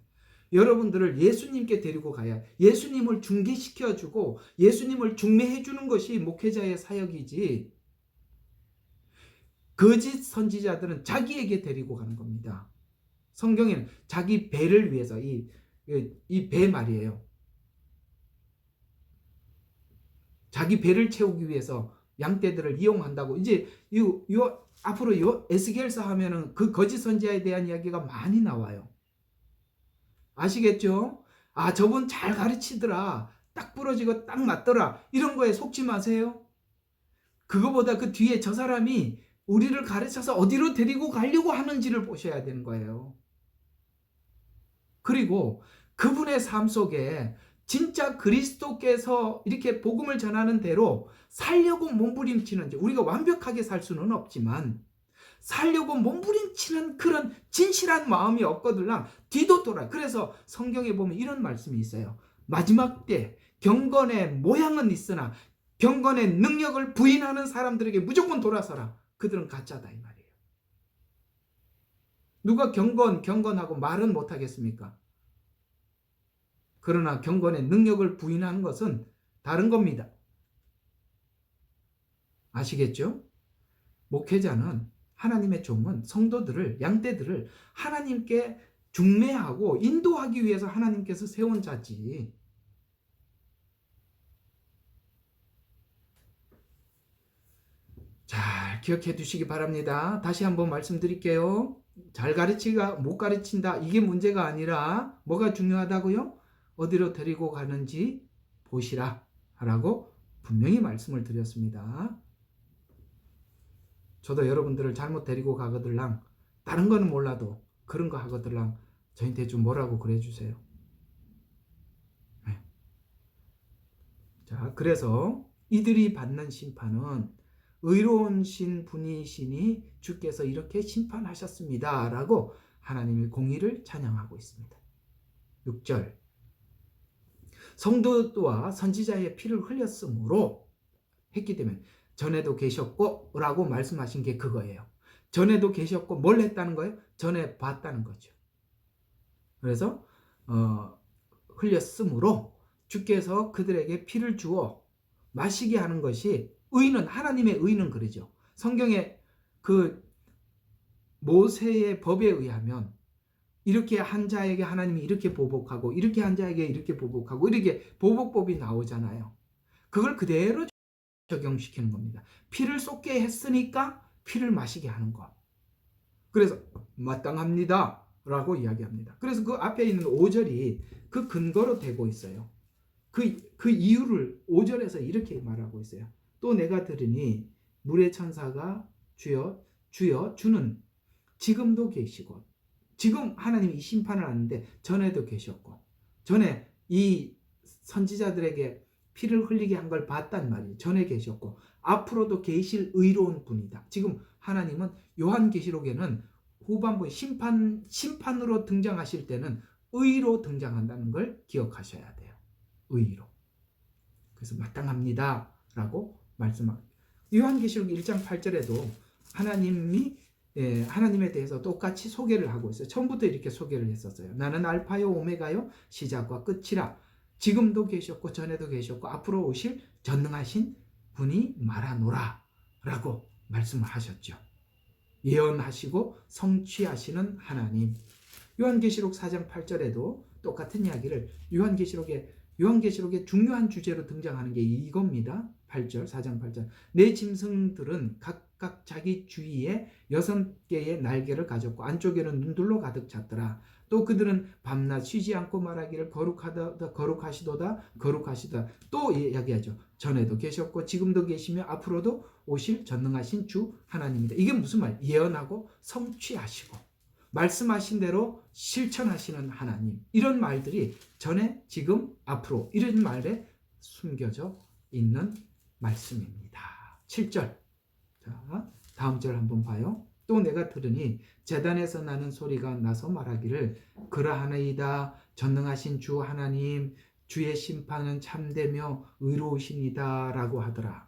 여러분들을 예수님께 데리고 가야 예수님을 중개시켜주고 예수님을 중매해주는 것이 목회자의 사역이지 거짓 선지자들은 자기에게 데리고 가는 겁니다. 성경에는 자기 배를 위해서 이 배 말이에요. 자기 배를 채우기 위해서 양떼들을 이용한다고 이제 앞으로 에스겔서 하면은 그 거짓 선지자에 대한 이야기가 많이 나와요. 아시겠죠? 아, 저분 잘 가르치더라. 딱 부러지고 딱 맞더라. 이런 거에 속지 마세요. 그거보다 그 뒤에 저 사람이 우리를 가르쳐서 어디로 데리고 가려고 하는지를 보셔야 되는 거예요. 그리고 그분의 삶 속에 진짜 그리스도께서 이렇게 복음을 전하는 대로 살려고 몸부림치는지 우리가 완벽하게 살 수는 없지만 살려고 몸부림치는 그런 진실한 마음이 없거들랑 뒤도 돌아. 그래서 성경에 보면 이런 말씀이 있어요. 마지막 때 경건의 모양은 있으나 경건의 능력을 부인하는 사람들에게 무조건 돌아서라. 그들은 가짜다 이 말이에요. 누가 경건하고 말은 못하겠습니까? 그러나 경건의 능력을 부인하는 것은 다른 겁니다. 아시겠죠? 목회자는 하나님의 종은 성도들을 양떼들을 하나님께 중매하고 인도하기 위해서 하나님께서 세운 자지. 잘 기억해 두시기 바랍니다. 다시 한번 말씀드릴게요. 잘 가르치가 못 가르친다 이게 문제가 아니라 뭐가 중요하다고요? 어디로 데리고 가는지 보시라 라고 분명히 말씀을 드렸습니다. 저도 여러분들을 잘못 데리고 가거들랑 다른 거는 몰라도 그런 거 하거들랑 저한테 좀 뭐라고 그래 주세요. 네. 자, 그래서 이들이 받는 심판은 의로운 분이시니 주께서 이렇게 심판하셨습니다 라고 하나님의 공의를 찬양하고 있습니다. 6절 성도와 선지자의 피를 흘렸으므로 했기 때문에 전에도 계셨고 라고 말씀하신 게 그거예요. 전에도 계셨고 뭘 했다는 거예요? 전에 봤다는 거죠. 그래서 흘렸으므로 주께서 그들에게 피를 주어 마시게 하는 것이 의는, 하나님의 의는 그러죠. 성경에 그 모세의 법에 의하면 이렇게 한 자에게 하나님이 이렇게 보복하고 이렇게 한 자에게 이렇게 보복하고 이렇게 보복법이 나오잖아요. 그걸 그대로 적용시키는 겁니다. 피를 쏟게 했으니까 피를 마시게 하는 것. 그래서 마땅합니다 라고 이야기합니다. 그래서 그 앞에 있는 5절이 그 근거로 되고 있어요. 그 이유를 5절에서 이렇게 말하고 있어요. 또 내가 들으니 물의 천사가 주여 주는 지금도 계시고, 지금 하나님이 이 심판을 하는데 전에도 계셨고, 전에 이 선지자들에게 피를 흘리게 한 걸 봤단 말이에요. 전에 계셨고 앞으로도 계실 의로운 분이다. 지금 하나님은 요한계시록에는 후반부에 심판으로 등장하실 때는 의로 등장한다는 걸 기억하셔야 돼요. 의로. 그래서 마땅합니다 라고 말씀합니다. 요한계시록 1장 8절에도 하나님에 대해서 똑같이 소개를 하고 있어요. 처음부터 이렇게 소개를 했었어요. 나는 알파요 오메가요 시작과 끝이라. 지금도 계셨고 전에도 계셨고 앞으로 오실 전능하신 분이 말하노라 라고 말씀을 하셨죠. 예언하시고 성취하시는 하나님. 요한계시록 4장 8절에도 똑같은 이야기를 요한계시록의 중요한 주제로 등장하는 게 이겁니다. 8절, 4장 8절. 내 짐승들은 각각 자기 주위에 6개의 날개를 가졌고 안쪽에는 눈들로 가득 찼더라. 또 그들은 밤낮 쉬지 않고 말하기를 거룩하시도다. 또 이야기하죠. 전에도 계셨고 지금도 계시며 앞으로도 오실 전능하신 주 하나님이다. 이게 무슨 말? 예언하고 성취하시고 말씀하신 대로 실천하시는 하나님. 이런 말들이 전에, 지금, 앞으로 이런 말에 숨겨져 있는 말씀입니다. 7절. 자, 다음 절 한번 봐요. 또 내가 들으니 제단에서 나는 소리가 나서 말하기를 그러하나이다. 전능하신 주 하나님, 주의 심판은 참되며 의로우시니다 라고 하더라.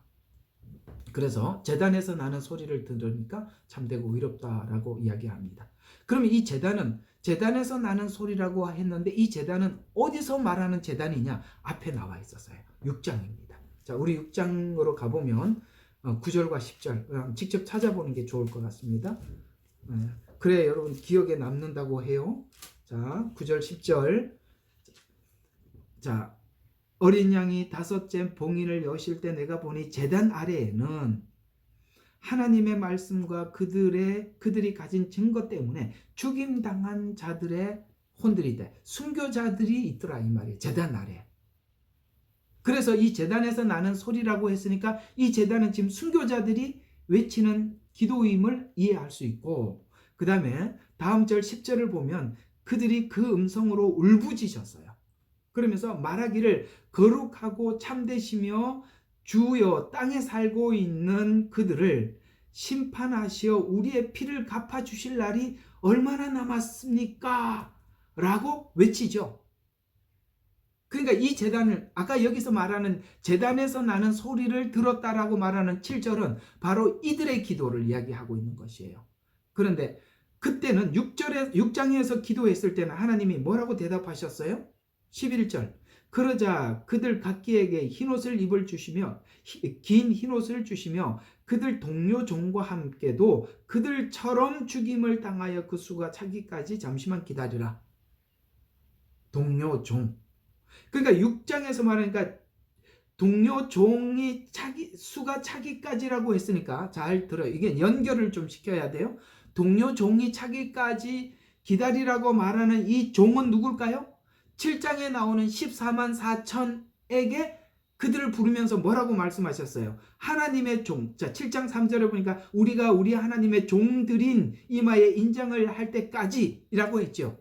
그래서 제단에서 나는 소리를 들으니까 참되고 의롭다라고 이야기합니다. 그러면 이 제단에서 나는 소리라고 했는데 이 제단은 어디서 말하는 제단이냐? 앞에 나와 있었어요. 6장입니다. 자, 우리 6장으로 가보면 9절과 10절 직접 찾아보는 게 좋을 것 같습니다. 그래 여러분 기억에 남는다고 해요. 자, 9절 10절. 자, 어린 양이 5째 봉인을 여실 때 내가 보니 제단 아래에는 하나님의 말씀과 그들이 가진 증거 때문에 죽임당한 자들의 혼들이 있다. 순교자들이 있더라 이 말이에요. 제단 아래. 그래서 이 제단에서 나는 소리라고 했으니까 이 제단은 지금 순교자들이 외치는 기도임을 이해할 수 있고, 그 다음에 다음 절 10절을 보면 그들이 그 음성으로 울부짖었어요. 그러면서 말하기를 거룩하고 참되시며 주여 땅에 살고 있는 그들을 심판하시어 우리의 피를 갚아주실 날이 얼마나 남았습니까? 라고 외치죠. 그러니까 이 제단을 아까 여기서 말하는 제단에서 나는 소리를 들었다라고 말하는 7절은 바로 이들의 기도를 이야기하고 있는 것이에요. 그런데 그때는 6장에서 기도했을 때는 하나님이 뭐라고 대답하셨어요? 11절. 그러자 그들 각기에게 흰옷을 입을 주시며 긴 흰옷을 주시며 그들 동료 종과 함께도 그들처럼 죽임을 당하여 그 수가 차기까지 잠시만 기다리라. 동료 종. 그러니까 6장에서 말하니까 동료 종이 수가 차기까지라고 했으니까 잘 들어요. 이게 연결을 좀 시켜야 돼요. 동료 종이 차기까지 기다리라고 말하는 이 종은 누굴까요? 7장에 나오는 14만 4천에게 그들을 부르면서 뭐라고 말씀하셨어요? 하나님의 종. 자, 7장 3절에 보니까 우리가 우리 하나님의 종들인 이마에 인정을 할 때까지라고 했죠.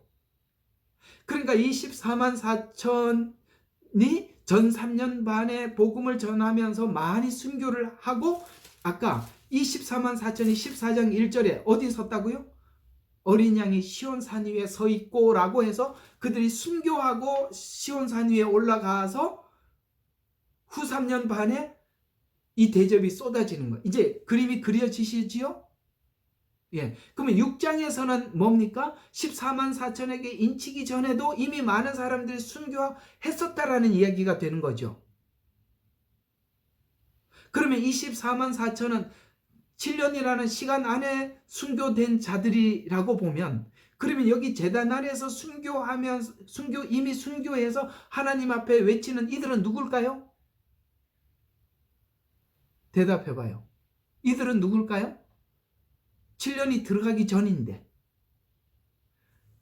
그러니까 이 14만 4천이 전 3년 반에 복음을 전하면서 많이 순교를 하고, 아까 이 14만 4천이 14장 1절에 어디 섰다고요? 어린 양이 시온산 위에 서 있고 라고 해서 그들이 순교하고 시온산 위에 올라가서 후 3년 반에 이 대접이 쏟아지는 거예요. 이제 그림이 그려지시지요? 예. 그러면 6장에서는 뭡니까? 14만 4천에게 인치기 전에도 이미 많은 사람들이 순교했었다라는 이야기가 되는 거죠. 그러면 24만 4천은 7년이라는 시간 안에 순교된 자들이라고 보면, 그러면 여기 제단 아래에서 이미 순교해서 하나님 앞에 외치는 이들은 누굴까요? 대답해봐요. 이들은 누굴까요? 7년이 들어가기 전인데,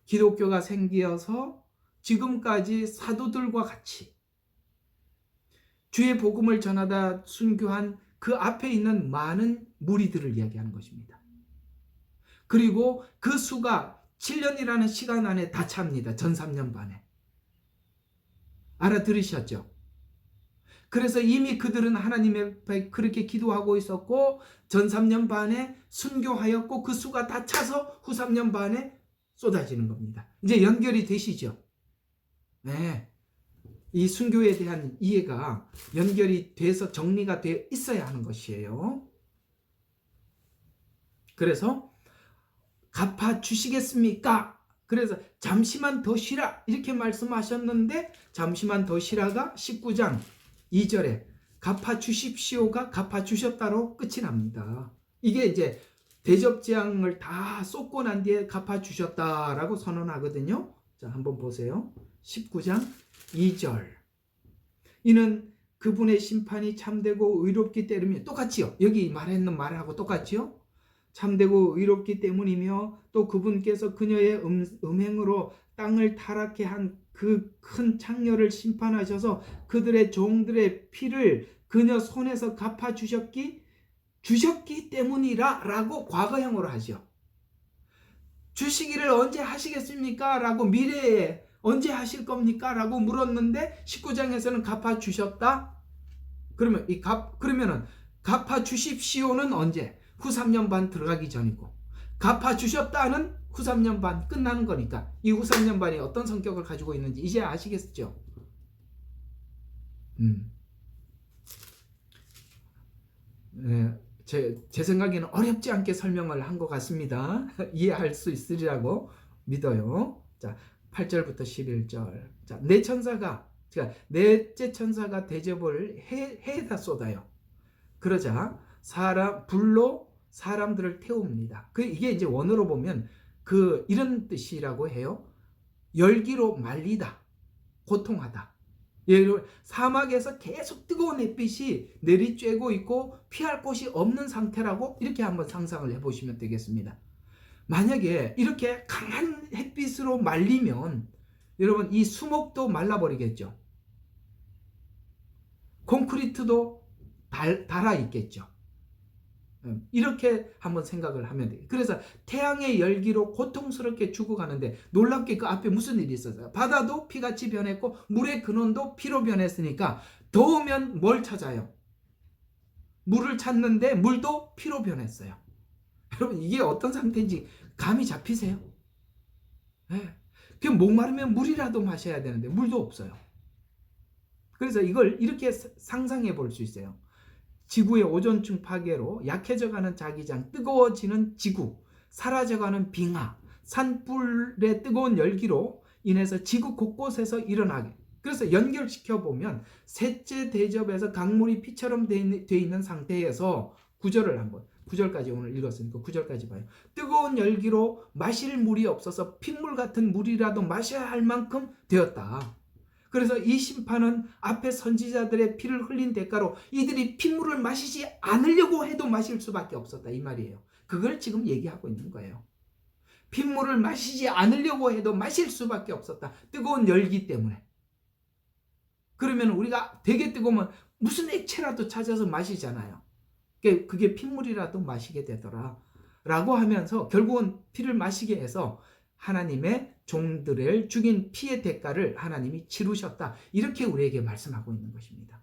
기독교가 생겨서 지금까지 사도들과 같이 주의 복음을 전하다 순교한 그 앞에 있는 많은 무리들을 이야기하는 것입니다. 그리고 그 수가 7년이라는 시간 안에 다 찹니다. 전 3년 반에. 알아들으셨죠? 그래서 이미 그들은 하나님 앞에 그렇게 기도하고 있었고, 전 3년 반에 순교하였고, 그 수가 다 차서 후 3년 반에 쏟아지는 겁니다. 이제 연결이 되시죠? 네. 이 순교에 대한 이해가 연결이 돼서 정리가 되어 있어야 하는 것이에요. 그래서 갚아주시겠습니까? 그래서 잠시만 더 쉬라 이렇게 말씀하셨는데, 잠시만 더 쉬라가 19장 2절에 갚아주십시오가 갚아주셨다로 끝이 납니다. 이게 이제 대접재앙을 다 쏟고 난 뒤에 갚아주셨다라고 선언하거든요. 자, 한번 보세요. 19장 2절. 이는 그분의 심판이 참되고 의롭기 때문에, 똑같지요. 여기 말했는 말하고 똑같지요. 참되고 의롭기 때문이며, 또 그분께서 그녀의 음행으로 땅을 타락케 한 그 큰 창녀를 심판하셔서 그들의 종들의 피를 그녀 손에서 갚아주셨기 때문이라 라고 과거형으로 하죠. 주시기를 언제 하시겠습니까? 라고, 미래에 언제 하실 겁니까? 라고 물었는데 19장에서는 갚아주셨다. 그러면은 갚아주십시오는 언제? 후 3년 반 들어가기 전이고, 갚아주셨다는 후 3년 반 끝나는 거니까, 이 후 3년 반이 어떤 성격을 가지고 있는지 이제 아시겠죠? 네, 제 생각에는 어렵지 않게 설명을 한 것 같습니다. 이해할 수 있으리라고 믿어요. 자, 8절부터 11절. 자, 넷째 천사가 대접을 해에다 쏟아요. 그러자 불로 사람들을 태웁니다. 이게 이제 원어로 보면 이런 뜻이라고 해요. 열기로 말리다, 고통하다. 사막에서 계속 뜨거운 햇빛이 내리쬐고 있고 피할 곳이 없는 상태라고, 이렇게 한번 상상을 해보시면 되겠습니다. 만약에 이렇게 강한 햇빛으로 말리면 여러분, 이 수목도 말라버리겠죠. 콘크리트도 닳아 있겠죠. 이렇게 한번 생각을 하면 돼요. 그래서 태양의 열기로 고통스럽게 죽어가는데, 놀랍게 그 앞에 무슨 일이 있었어요? 바다도 피같이 변했고 물의 근원도 피로 변했으니까 더우면 뭘 찾아요? 물을 찾는데 물도 피로 변했어요. 여러분, 이게 어떤 상태인지 감이 잡히세요? 네. 목마르면 물이라도 마셔야 되는데 물도 없어요. 그래서 이걸 이렇게 상상해 볼 수 있어요. 지구의 오존층 파괴로 약해져가는 자기장, 뜨거워지는 지구, 사라져가는 빙하, 산불의 뜨거운 열기로 인해서 지구 곳곳에서 일어나게. 그래서 연결시켜보면 셋째 대접에서 강물이 피처럼 돼 있는 상태에서 9절까지 오늘 읽었으니까 9절까지 봐요. 뜨거운 열기로 마실 물이 없어서 핏물 같은 물이라도 마셔야 할 만큼 되었다. 그래서 이 심판은 앞에 선지자들의 피를 흘린 대가로 이들이 핏물을 마시지 않으려고 해도 마실 수밖에 없었다, 이 말이에요. 그걸 지금 얘기하고 있는 거예요. 핏물을 마시지 않으려고 해도 마실 수밖에 없었다. 뜨거운 열기 때문에. 그러면 우리가 되게 뜨거우면 무슨 액체라도 찾아서 마시잖아요. 그게 핏물이라도 마시게 되더라 라고 하면서 결국은 피를 마시게 해서 하나님의 종들을 죽인 피의 대가를 하나님이 치르셨다, 이렇게 우리에게 말씀하고 있는 것입니다.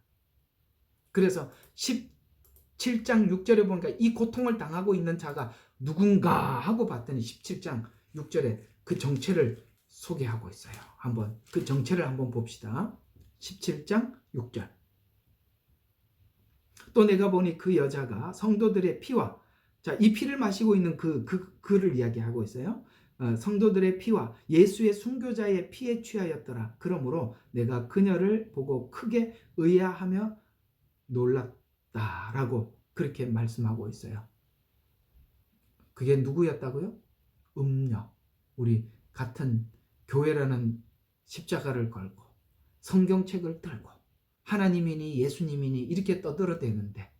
그래서 17장 6절에 보니까 이 고통을 당하고 있는 자가 누군가 하고 봤더니 17장 6절에 그 정체를 소개하고 있어요. 한번 그 정체를 한번 봅시다. 17장 6절. 또 내가 보니 그 여자가 성도들의 피와, 자, 이 피를 마시고 있는 그를 이야기하고 있어요. 성도들의 피와 예수의 순교자의 피에 취하였더라. 그러므로 내가 그녀를 보고 크게 의아하며 놀랐다. 되었다라고 그렇게 말씀하고 있어요. 그게 누구였다고요? 음녀. 우리 같은 교회라는 십자가를 걸고 성경책을 들고 하나님이니 예수님이니 이렇게 떠들어대는데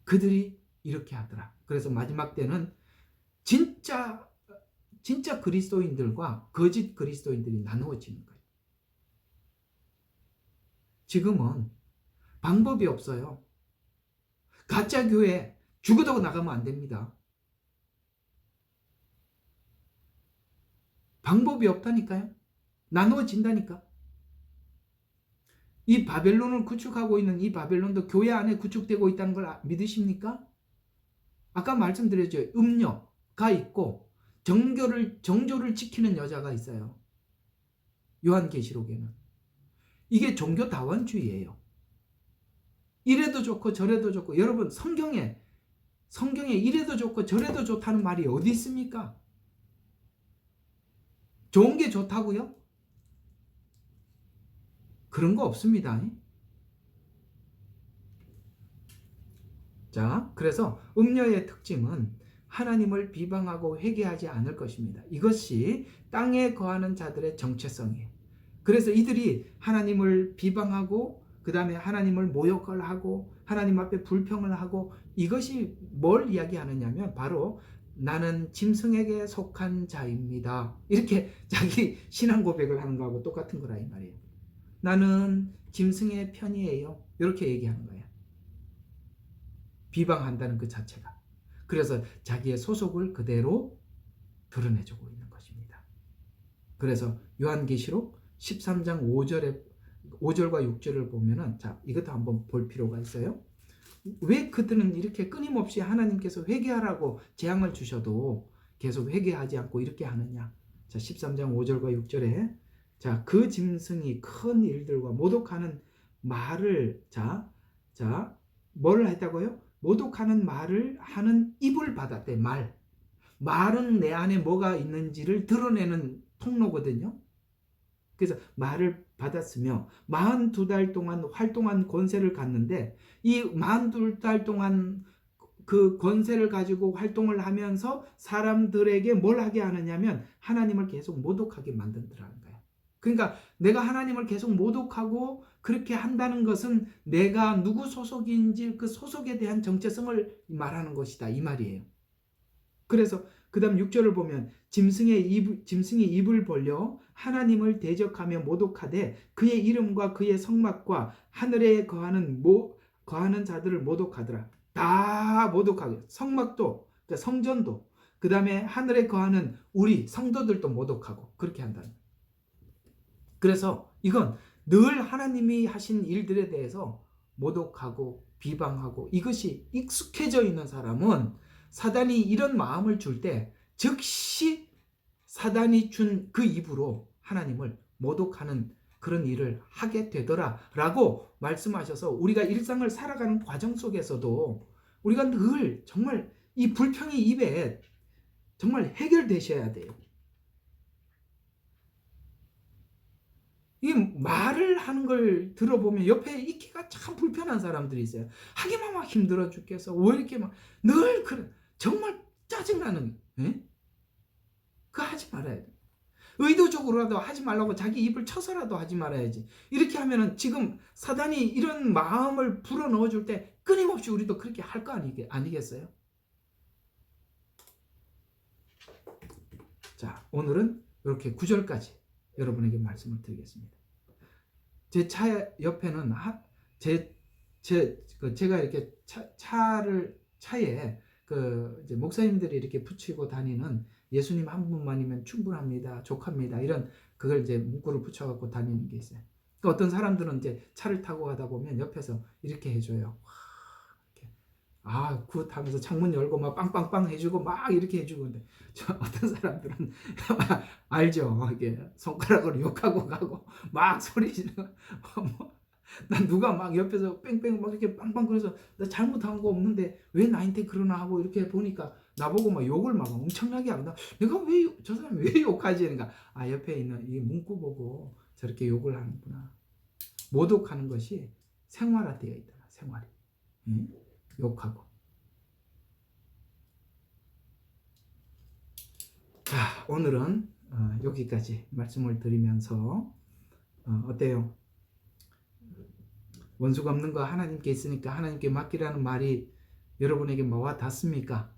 그들이 이렇게 하더라. 그래서 마지막 때는 진짜 그리스도인들과 거짓 그리스도인들이 나누어지는 거예요. 지금은 방법이 없어요. 가짜 교회 죽어도 나가면 안 됩니다. 방법이 없다니까요. 나누어진다니까. 이 바벨론을 구축하고 있는 이 바벨론도 교회 안에 구축되고 있다는 걸 믿으십니까? 아까 말씀드렸죠. 음녀가 있고 정조를 지키는 여자가 있어요. 요한계시록에는. 이게 종교다원주의예요. 이래도 좋고 저래도 좋고. 여러분 성경에 이래도 좋고 저래도 좋다는 말이 어디 있습니까? 좋은 게 좋다고요? 그런 거 없습니다. 자, 그래서 음녀의 특징은 하나님을 비방하고 회개하지 않을 것입니다. 이것이 땅에 거하는 자들의 정체성이에요. 그래서 이들이 하나님을 비방하고 그 다음에 하나님을 모욕을 하고 하나님 앞에 불평을 하고 이것이 뭘 이야기하느냐면 바로 나는 짐승에게 속한 자입니다. 이렇게 자기 신앙 고백을 하는 거하고 똑같은 거라 이 말이에요. 나는 짐승의 편이에요. 이렇게 얘기하는 거예요. 비방한다는 그 자체가. 그래서 자기의 소속을 그대로 드러내주고 있는 것입니다. 그래서 요한계시록 13장 5절과 6절을 보면은 자, 이것도 한번 볼 필요가 있어요. 왜 그들은 이렇게 끊임없이 하나님께서 회개하라고 재앙을 주셔도 계속 회개하지 않고 이렇게 하느냐? 자, 13장 5절과 6절에 자, 그 짐승이 큰 일들과 모독하는 말을 뭘 했다고요? 모독하는 말을 하는 입을 받았대. 말은 내 안에 뭐가 있는지를 드러내는 통로거든요. 그래서 말을 받았으며 42달 동안 활동한 권세를 갖는데 이 42달 동안 그 권세를 가지고 활동을 하면서 사람들에게 뭘 하게 하느냐면 하나님을 계속 모독하게 만든다는 거예요. 그러니까 내가 하나님을 계속 모독하고 그렇게 한다는 것은 내가 누구 소속인지 그 소속에 대한 정체성을 말하는 것이다 이 말이에요. 그래서 그 다음 6절을 보면 짐승이 입을 벌려 하나님을 대적하며 모독하되 그의 이름과 그의 성막과 하늘에 거하는 자들을 모독하더라. 다 모독하게. 성막도 그러니까 성전도 그 다음에 하늘에 거하는 우리 성도들도 모독하고 그렇게 한다는 거예요. 그래서 이건 늘 하나님이 하신 일들에 대해서 모독하고 비방하고 이것이 익숙해져 있는 사람은 사단이 이런 마음을 줄 때 즉시 사단이 준 그 입으로 하나님을 모독하는 그런 일을 하게 되더라라고 말씀하셔서 우리가 일상을 살아가는 과정 속에서도 우리가 늘 정말 이 불평이 입에 정말 해결되셔야 돼요. 이 말을 하는 걸 들어보면 옆에 있기가 참 불편한 사람들이 있어요. 하기만 막 힘들어 죽겠어. 왜 이렇게 막 늘 그래. 정말 짜증나는 그거 하지 말아야 돼. 의도적으로라도 하지 말라고 자기 입을 쳐서라도 하지 말아야지. 이렇게 하면은 지금 사단이 이런 마음을 불어넣어 줄 때 끊임없이 우리도 그렇게 할 거 아니겠어요? 자, 오늘은 이렇게 9절까지 여러분에게 말씀을 드리겠습니다. 제 차 옆에는 제가 이렇게 차에 이제 목사님들이 이렇게 붙이고 다니는 예수님 한 분만이면 충분합니다, 족합니다. 이런 그걸 이제 문구를 붙여갖고 다니는 게 있어요. 그러니까 어떤 사람들은 이제 차를 타고 가다 보면 옆에서 이렇게 해줘요. 굿 하면서 창문 열고 막 빵빵빵 해주고 막 이렇게 해주는데 어떤 사람들은 알죠. 이게 손가락으로 욕하고 가고 막 소리 지르고 난 누가 막 옆에서 뺑뺑 막 이렇게 빵빵 그래서 나 잘못한 거 없는데 왜 나한테 그러나 하고 이렇게 보니까 나보고 막 욕을 막 엄청나게 하고 내가 왜 저 사람 왜 욕하지? 그러니까 옆에 있는 이 문구 보고 저렇게 욕을 하는구나. 모독하는 것이 생활화되어 있다. 생활이. 예? 욕하고. 자, 오늘은 여기까지 말씀을 드리면서 어때요? 원수 갚는 거 하나님께 있으니까 하나님께 맡기라는 말이 여러분에게 뭐와 닿습니까?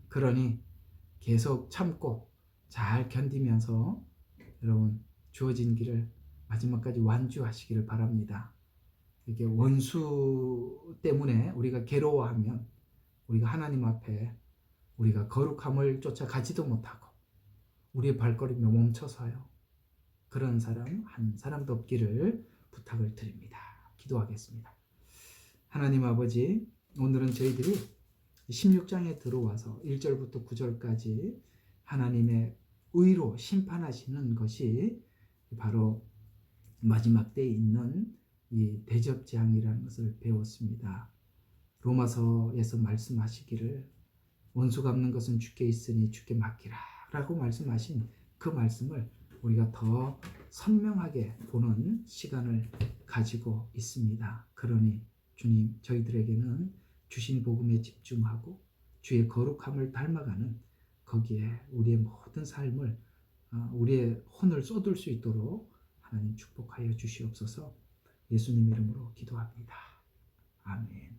그러니 계속 참고 잘 견디면서 여러분 주어진 길을 마지막까지 완주하시기를 바랍니다. 이게 원수 때문에 우리가 괴로워하면 우리가 하나님 앞에 우리가 거룩함을 쫓아가지도 못하고 우리의 발걸음이 멈춰서요. 그런 사람 한 사람도 없기를 부탁을 드립니다. 기도하겠습니다. 하나님 아버지, 오늘은 저희들이 16장에 들어와서 1절부터 9절까지 하나님의 의로 심판하시는 것이 바로 마지막 때에 있는 이 대접재앙이라는 것을 배웠습니다. 로마서에서 말씀하시기를 원수 갚는 것은 주께 있으니 주께 맡기라 라고 말씀하신 그 말씀을 우리가 더 선명하게 보는 시간을 가지고 있습니다. 그러니 주님, 저희들에게는 주신 복음에 집중하고 주의 거룩함을 닮아가는 거기에 우리의 모든 삶을 우리의 혼을 쏟을 수 있도록 하나님 축복하여 주시옵소서. 예수님 이름으로 기도합니다. 아멘.